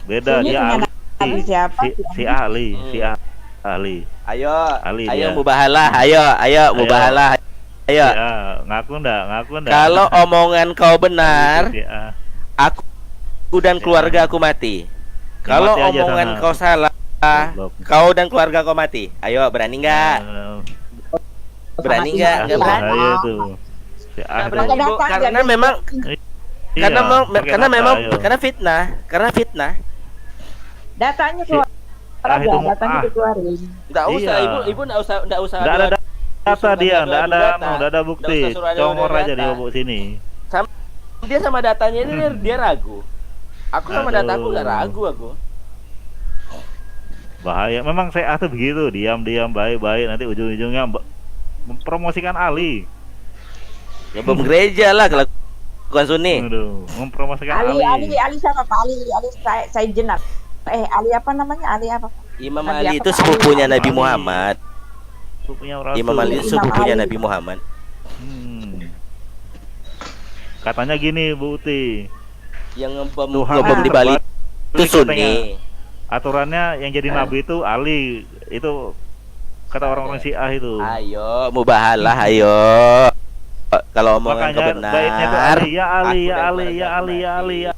Beda Sunni dia punya ahli. Nabi siapa? Si ahli, si ahli. Ayo, Ali ayo dia. mubahalah, ayo mubahalah. Ayo. Si A, ngaku ndak? Kalau omongan kau benar, Si A. aku dan keluarga aku mati. Kalau mati aja omongan sana. kau salah, Goblok. kau dan keluarga kau mati. Ayo, berani nggak? Berani nggak? Nggak berani. Bahaya tuh. Si A Nggak itu. berani, Bu. Data Karena jadi- memang Iya, karena pakai karena data, memang ayo. karena fitnah. Datanya keluar Ah, aja, itu datanya ah. dikeluarin. Nggak usah, Iya. ibu nggak usah Nggak ada adu- data dia, adu- nggak adu ada, data. nggak ada bukti. Nggak usah suruh adu- Congor adu aja data. dia bawa sini. Dia sama datanya ini dia ragu. Aku sama Aduh. dataku nggak ragu aku. Bahaya. Memang saya tuh begitu, diam-diam, baik-baik, nanti ujung-ujungnya mempromosikan Ali. Ngebom gereja lah kalau bukan Sunni. Aduh, mempromosikan Ali siapa Pak? Ali saya jenak. Ali apa namanya? Ali apa? Imam Nabi Ali apa, itu Pak? sepupunya Ali. Nabi Muhammad. Sepupunya Rasul. Imam Ali itu Imam sepupunya Ali. Nabi Muhammad. Katanya gini, Bu Uti. Yang ngebom Tuhan di Bali terbuat, itu Sunni. aturannya yang jadi nabi itu Ali. Itu kata orang-orang Syiah itu. Ayo, mubahalah, ayo. Kalau omongan kau Makanya baiknya itu benar, Ali, ya Ali, aku ya dan Ali, ya keluarga Ali, ya Ali, ya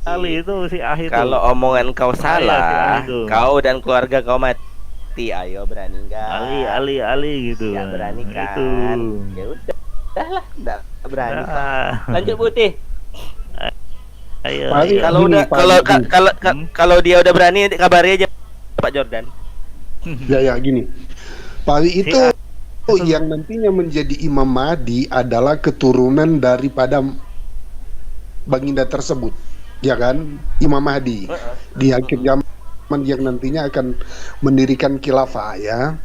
Ali itu Syiah itu. kalau omongan kau Iya, salah, itu. kau dan keluarga kau mati. Ayo, berani enggak? Ali gitu. Ya berani kan? Itu. Ya udahlah, enggak berani. Nah, Lanjut Putih. ayo. Paling ayo. Kalau gini, udah Pak kalau Ibu. kalau Hmm? kalau dia udah berani nanti kabari aja Pak Jordan. Ya gini. Pak itu Si yang nantinya menjadi Imam Mahdi adalah keturunan daripada baginda tersebut, ya kan? Imam Mahdi di akhir zaman yang nantinya akan mendirikan khilafah, ya.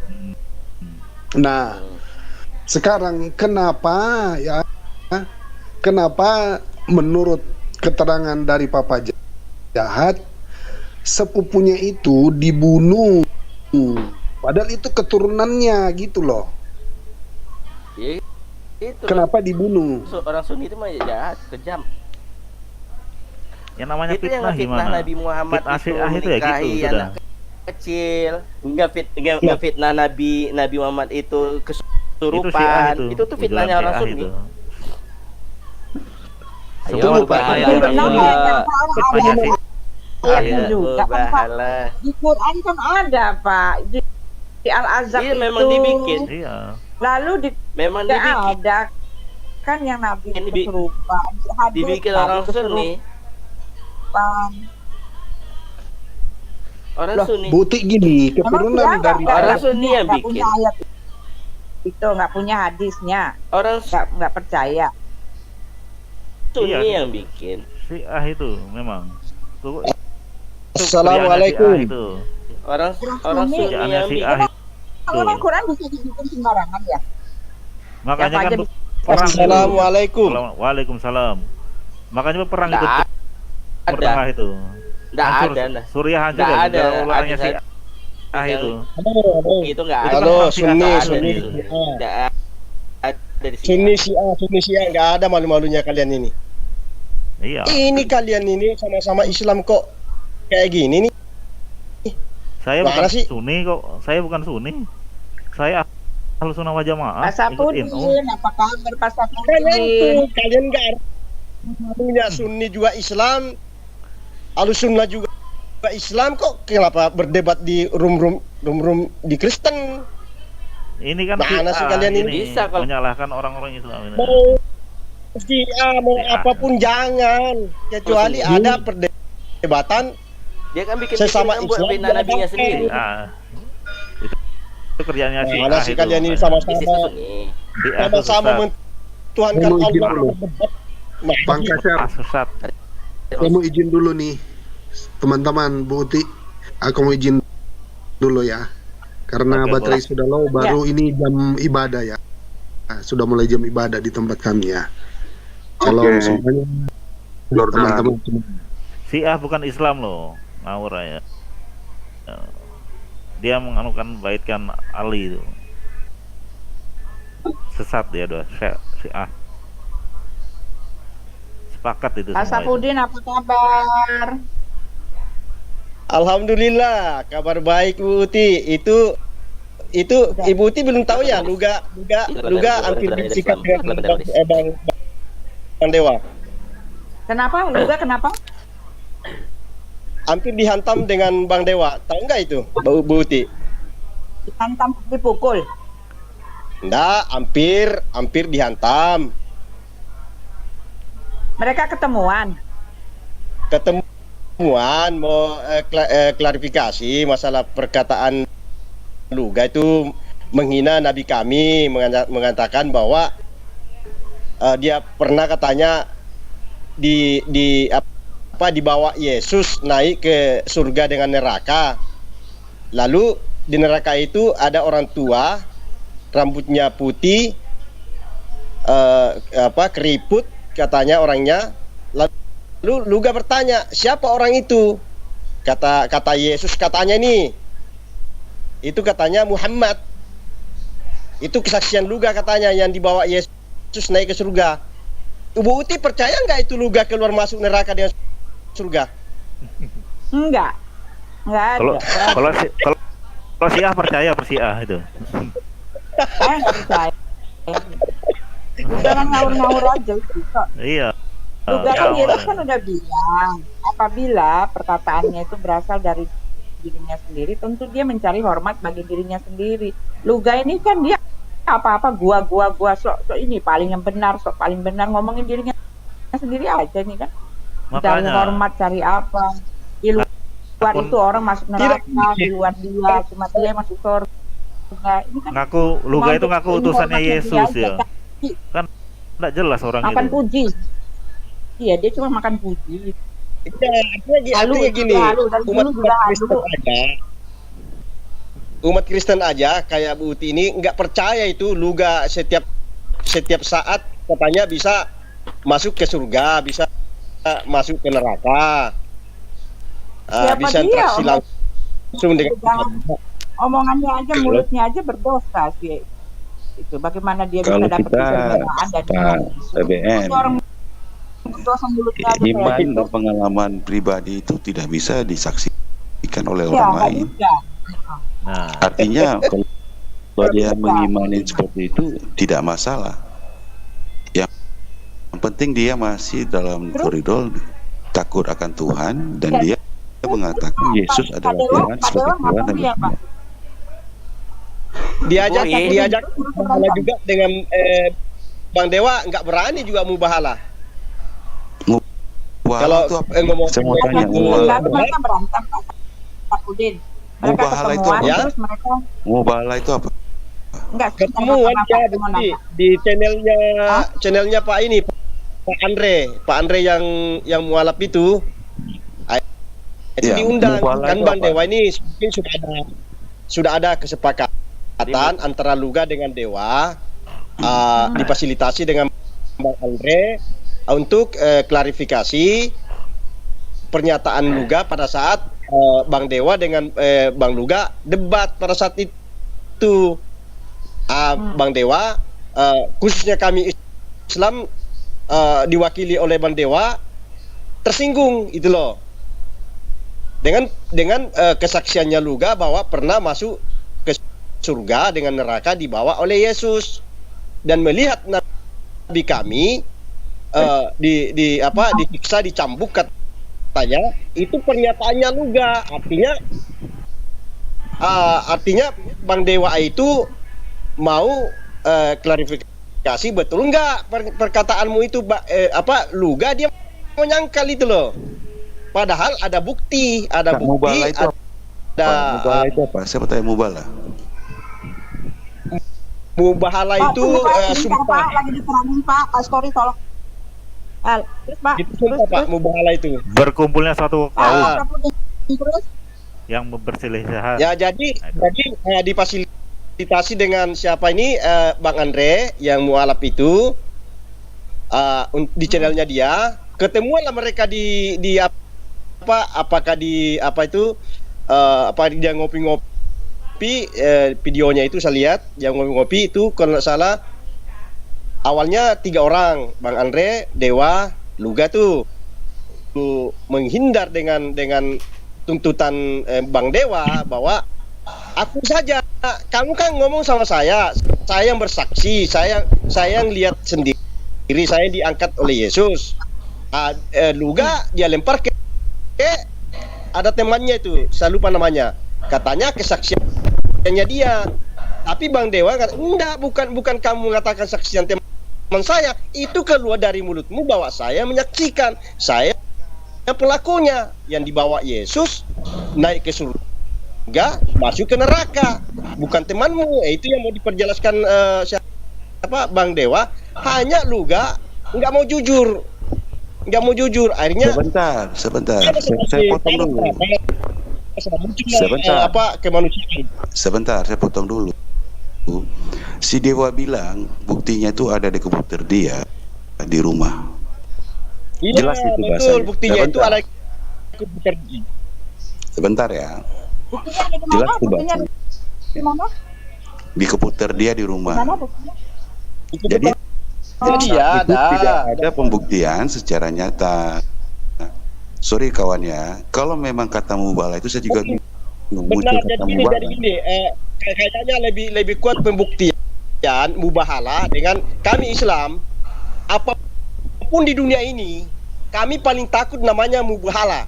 Nah, sekarang kenapa menurut keterangan dari Papa Jahat sepupunya itu dibunuh, padahal itu keturunannya gitu loh. Ya, itu Kenapa dibunuh? orang Sunni itu mah jahat, kejam. yang namanya Itu yang fitnah ngefitnah gimana? Nabi Muhammad Fitnah itu Syiah itu ya gitu menikahi sudah. anak kecil, ngefitnah Nabi Muhammad itu Itu Syiah kesurupan. itu. Itu tuh fitnahnya Ujaran orang Syiah Sunni. itu. Ayo Sebelum bahaya Pak orang Dulu. Sunni. Fitnahnya sih. Ayatnya Iya. juga kan, Pak. Bahala. Di Quran kan ada, Pak. Di Al-Azhar Iya itu. memang dibikin. Iya. Lalu Memang tidak dibikin. ada kan yang Nabi Ini kesurupan. Hadis Dibikin Nabi orang Sunni. kesurupan. Orang Lah, Sunni. butik gini, Memang keturunan dia dari Orang Sunni yang nggak bikin. punya ayat itu, nggak punya hadisnya, Orang nggak percaya. Sunni Iya. yang bikin. Syiah itu memang. Itu Assalamualaikum. kerjaannya Syiah itu. Orang Sunni. Sunni Kerjaannya yang Syiah bikin. Kalau memang Quran bisa dibikin sembarangan ya. Makanya Siapa kan aja perang itu. Assalamualaikum. Waalaikumsalam. Makanya perang itu. Nggak Timur ada. Tengah itu. Nggak Hancur, ada. Nah. Suriah hancur Nggak ya, ada gara-gara ulangnya hadis- Syiah itu. Itu nggak Itu ada. kan Halo, orang Syiah Sunni, nggak ada Sunni. di situ. Nggak ada di Sunni sini. Syiah nggak ada malu-malunya kalian ini. Iya. Ini kalian ini sama-sama Islam kok kayak gini nih. Saya Mana bukan sih? Sunni kok. Saya bukan Sunni. Saya Ahlus Sunnah wal Jamaah. Pak Sapudin, ikut NU. apa kabar Pak Kalian tuh, Sapudin? kalian nggak punya Sunni juga Islam, Ahlussunnah juga Islam kok kenapa berdebat di room di Kristen? Ini kan Mana sih Syiah kalian ini? Bisa kalau- menyalahkan orang-orang Islam ini. Mau Syiah mau Syiah. apapun jangan, kecuali Kalau ada perdebatan Dia kan bikin sesama bikin buat Islam. fitnah nabinya sendiri. Syiah. Itu kerjanya Syiah Mana sih itu, kalian ini makanya. sama-sama Bisnisnya Sunni. Syiah itu sama-sama sesat. mentuhankan Saya mau izin Allah. dulu. Bang Kasar, Ah, sesat. saya mau izin dulu nih, teman-teman, Bu Uti, aku mau izin dulu ya, karena Oke, baterai boleh. sudah low, baru ini jam ibadah ya. Nah, sudah mulai jam ibadah di tempat kami ya. Kalau Oke. semuanya Jordan. teman-teman semua. Syiah bukan Islam loh, ngawur ya. Dia menganukan baitkan Ali itu. Sesat dia doa Syiah. Sepakat itu Pak semua itu. Sapudin, apa kabar? Alhamdulillah, kabar baik Bu Uti. Itu Ibu Uti belum tahu ya, Luga hampir disikat dengan Bang Dewa. Kenapa? Luga kenapa? Hampir dihantam dengan Bang Dewa. Tahu nggak itu, Bu Uti? Dihantam, dipukul. Enggak, hampir dihantam. Mereka ketemuan. Ketemuan mau klarifikasi masalah perkataan Luga itu menghina Nabi kami, mengatakan bahwa dia pernah katanya dibawa Yesus naik ke surga dengan neraka. Lalu di neraka itu ada orang tua, rambutnya putih, keriput katanya orangnya. Lalu Luga bertanya, siapa orang itu? Kata Yesus katanya nih. Itu katanya Muhammad. Itu kesaksian Luga katanya yang dibawa Yesus naik ke surga. Ibu Uti percaya nggak itu Luga keluar masuk neraka dengan surga? Enggak Kalau ada. kalau Syiah percaya Syiah itu. Saya nggak percaya. Jangan ngawur-ngawur aja itu. Iya. Juga Ya, kan Yesus Allah. kan udah bilang, apabila perkataannya itu berasal dari dirinya sendiri, tentu dia mencari hormat bagi dirinya sendiri. Luga ini kan dia apa-apa gua sok ini paling yang benar, sok paling benar, ngomongin dirinya sendiri aja nih kan. Cari Makanya hormat, cari apa? Di luar itu orang masuk neraka, di luar dia cuma dia masuk surga. Ini kan Ngaku Luga itu ngaku utusannya Yesus ya. Kan enggak jelas orang makan itu. puji. Iya, dia cuma makan puji. Artinya gini, umat Kristen aja kayak Bu Uti ini nggak percaya itu Luga setiap saat katanya bisa masuk ke surga, bisa masuk ke neraka, bisa interaksi langsung dengan omongannya aja, mulutnya aja berdosa sih. Itu bagaimana dia bisa Kalau dapat kita kesurgaan dan PBN, orang berdosa mulutnya aja iman kayak dan gitu. pengalaman pribadi itu tidak bisa disaksikan oleh Ya, orang nggak lain. bisa. Nah, Artinya kalau dia mengimani seperti itu tidak masalah. Yang penting dia masih dalam koridor takut akan Tuhan dan dia mengatakan Yesus adalah Tuhan sebagai Tuhan dan Tuhan. diajak mubahala juga dengan Bang Dewa nggak berani juga mubahala. Kalau ngomong saya mau tanya, mereka berantem Pak Udin. Mereka mubahala itu ketemuan apa? terus mereka Mubahala itu apa? enggak ketemuan ya di channelnya Pak ini Pak Andre yang mualaf itu Ya, diundang mubahala kan itu Bang apa? Dewa ini mungkin sudah ada kesepakatan antara Luga dengan Dewa difasilitasi dengan Bang Andre untuk klarifikasi pernyataan Luga pada saat Bang Dewa dengan Bang Luga debat pada saat itu. Bang Dewa khususnya kami Islam diwakili oleh Bang Dewa tersinggung itu loh dengan kesaksiannya Luga bahwa pernah masuk ke surga dengan neraka dibawa oleh Yesus dan melihat Nabi kami disiksa dicambuk katanya itu pernyataannya Luga artinya Bang Dewa itu mau klarifikasi betul enggak perkataanmu itu Luga dia menyangkal itu loh. Padahal ada bukti, Mubahala itu mubahala itu apa? Siapa tahu mubahala? Mubahala itu sumpah. Pak lagi diterangin Pak Story tolong. Terus Pak, Itu sumpah Pak, mubahala itu. berkumpulnya satu kaum terus yang berselisihan. Ya jadi difasilitasi dengan siapa ini Bang Andre yang mualaf itu di channelnya dia ketemuanlah mereka di apakah dia ngopi-ngopi videonya itu saya lihat yang ngopi-ngopi itu kalau nggak salah awalnya 3 orang Bang Andre, Dewa, Luga tuh menghindar dengan tuntutan Bang Dewa bahwa aku saja, kamu kan ngomong sama saya yang bersaksi, saya yang lihat sendiri, saya diangkat oleh Yesus. Luga dia lempar ke ada temannya itu, saya lupa namanya, katanya kesaksiannya dia. Tapi Bang Dewa kata, enggak, bukan kamu mengatakan saksian teman saya, itu keluar dari mulutmu bahwa saya menyaksikan, saya pelakunya yang dibawa Yesus naik ke surga, masuk ke neraka, bukan temanmu. Itu yang mau diperjelaskan siapa Bang Dewa. Hanya Luga nggak mau jujur, akhirnya sebentar saya potong dulu sebentar saya potong dulu. Si Dewa bilang buktinya itu ada di komputer dia di rumah. Iya, Jelas itu betul, bahasanya. buktinya itu ada komputer. Sebentar ya, buktinya ada di mana? jelas itu Buktinya bahasanya. di mana? Di komputer dia di rumah. Mana buktinya? Jadi Jadi saat itu tidak ada pembuktian secara nyata. Sorry kawan ya, kalau memang kata mubahala itu saya juga muncul benar. kata Jadi mubahala. kayaknya lebih kuat pembuktian mubahala dengan kami Islam. Apapun di dunia ini, kami paling takut namanya mubahala.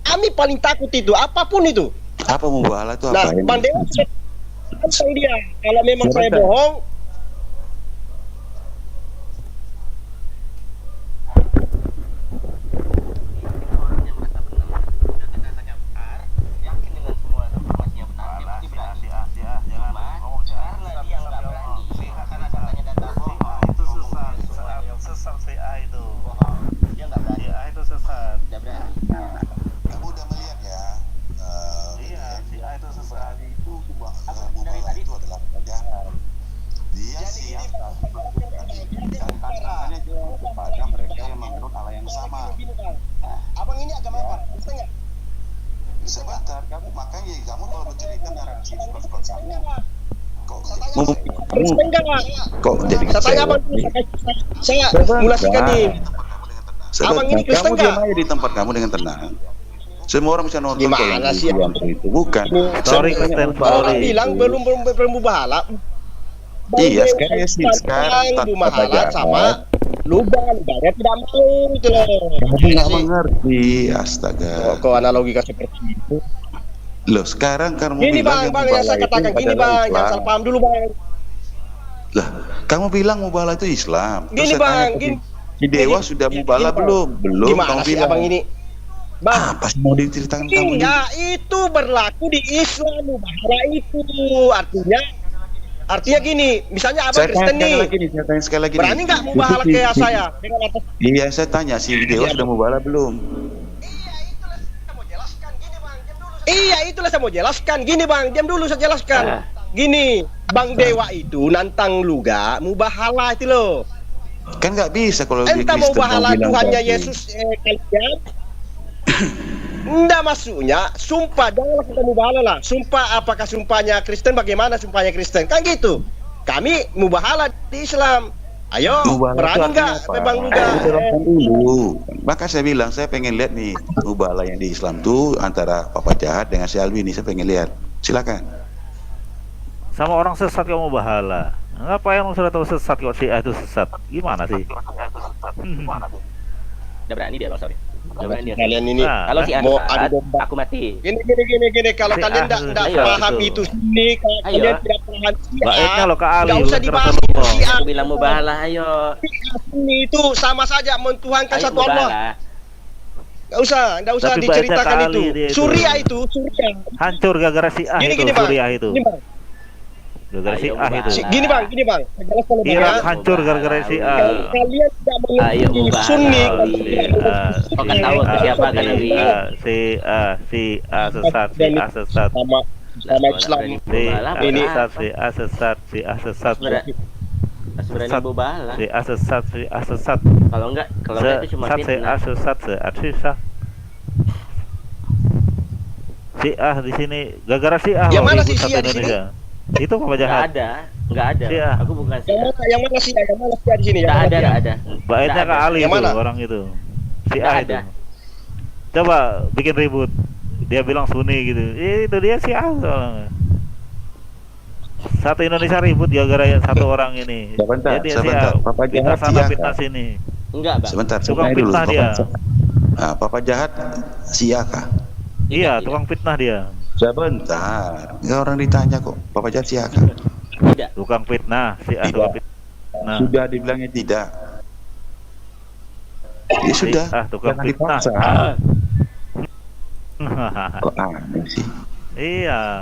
Kami paling takut itu, apapun itu. Apa mubahala itu Nah, apa? Bang Dewa sudah tentang dia. Kalau memang saya Sebentar. bohong, Mau Kristen enggak? kok jadi Saya tanya kecewa? abang dulu, saya simulasikan nih. Abang ini Kristen kamu diam nggak? aja di tempat kamu dengan tenang. Semua orang bisa nonton Gimana kalau sih? itu bukan. Sorry, Saya Kristen, tanya Abang sorry. bilang belum mubahala. Iya, sekarang Bumahala sama lubangnya tidak mau itu loh. kamu nggak mengerti, astaga. Kok analogi seperti itu? Loh, sekarang kamu Gini bilang bang, yang saya katakan gini bang, jangan salah paham dulu bang. Lah, kamu bilang mubalah itu Islam. Terus Gini saya tanya bang, tadi, gini. di Dewa sudah mubalah Bang. belum? Belum. Gimana Kamu sih bilang. abang ini? Bang, Apa sih mau diceritakan kamu ini? enggak, itu berlaku di Islam mubahala itu. Artinya gini, misalnya abang Saya Kristen tanya nih, lagi nih, saya tanya sekali lagi berani nih. nggak mubahala Itu kayak si- saya? Dengan atas Iya, saya tanya si Dewa sudah mubalah belum? Iya, itulah saya mau jelaskan. Gini bang, diam dulu saya jelaskan. Gini, Bang Dewa itu nantang Luga mubahala itu loh. Kan nggak bisa kalau di Entah mau Kristen kamu bahala bilang Tuhannya tadi. Yesus kalian. Nggak masuknya, sumpah janganlah kita mubahala lah. Sumpah apakah sumpahnya Kristen, bagaimana sumpahnya Kristen? Kan gitu. Kami mubahala di Islam. Ayo, Mubalah itu berani artinya nggak apa? Bang Luga? Jelaskan dulu. Maka saya bilang saya pengen lihat nih mubalah yang di Islam tuh antara Papa Jahat dengan si Alwi ini, saya pengen lihat. Silakan. Sama orang sesat kamu bahala. Ngapain lu sudah tahu sesat kok si A itu sesat? Gimana sih? Udah berani dia, Bang, sorry. Udah berani dia. Kalian ini Nah, Kalau si A mau sesat, adu domba. aku mati. Gini. Kalau Si kalian A, tidak ayo, paham itu. itu sini, kalau Ayo. kalian tidak paham Baiknya lo ke Ali, nggak usah bukan ke dibahas Rasulullah. si A. Aku bilang mubahalah, ayo. Ini itu sama saja mentuhankan Ayo satu Allah. mubahalah. Nggak usah Tapi baiknya diceritakan kali itu. dia itu. Surya itu, Surya. Hancur gara-gara si A itu, Bang. Suriah itu. Gini bang, Gara-gara si Ayo, A itu. Bang. gini bang. Saya jelaskan lebih Irak ya. hancur gara-gara si A. Kalau kalian tidak Ayo, mengerti mubahalah. Sunni, Kau kan tahu ke siapa kan, Nabi? Si A sesat, si A sesat. sama Islam. Si A Ini. sesat, si A sesat, si A sesat. Berani Sesat. mubahalah. Si A sesat, si A sesat. Kalau enggak itu cuma Sesat, si A fitnah. sesat, si A sesat. Si A di sini gara-gara si A Yang loh mana ribut si satu A di sini? Indonesia. Itu Papa Enggak Jahat. enggak ada. Iya. Aku bukan si A. Yang mana sih? Yang mana sih di sini? Yang Enggak mana ada, sih? enggak ada. Baiknya Nggak ke ada. Ali Yang itu mana? orang itu. Si Nggak A ada. itu. Coba bikin ribut. Dia bilang Sunni gitu. Itu dia si A soalnya. Satu Indonesia ribut gara-gara satu orang ini. Sebentar, Jadi sebentar. si A Papa fitnah Jahat sana siapa? fitnah sini. Enggak, Bang. Sebentar, Tukang saya dulu. fitnah dia. Papa Jahat siapa? Iya, Tidak. tukang fitnah dia. Sebentar. Nggak orang ditanya kok. Papa Jahat siapa? Tidak. Tukang fitnah, si A Tidak. tukang fitnah. Sudah dibilangnya tidak. Ya sudah. Tukang Jangan fitnah. dipaksa. Kok aneh sih? Iya.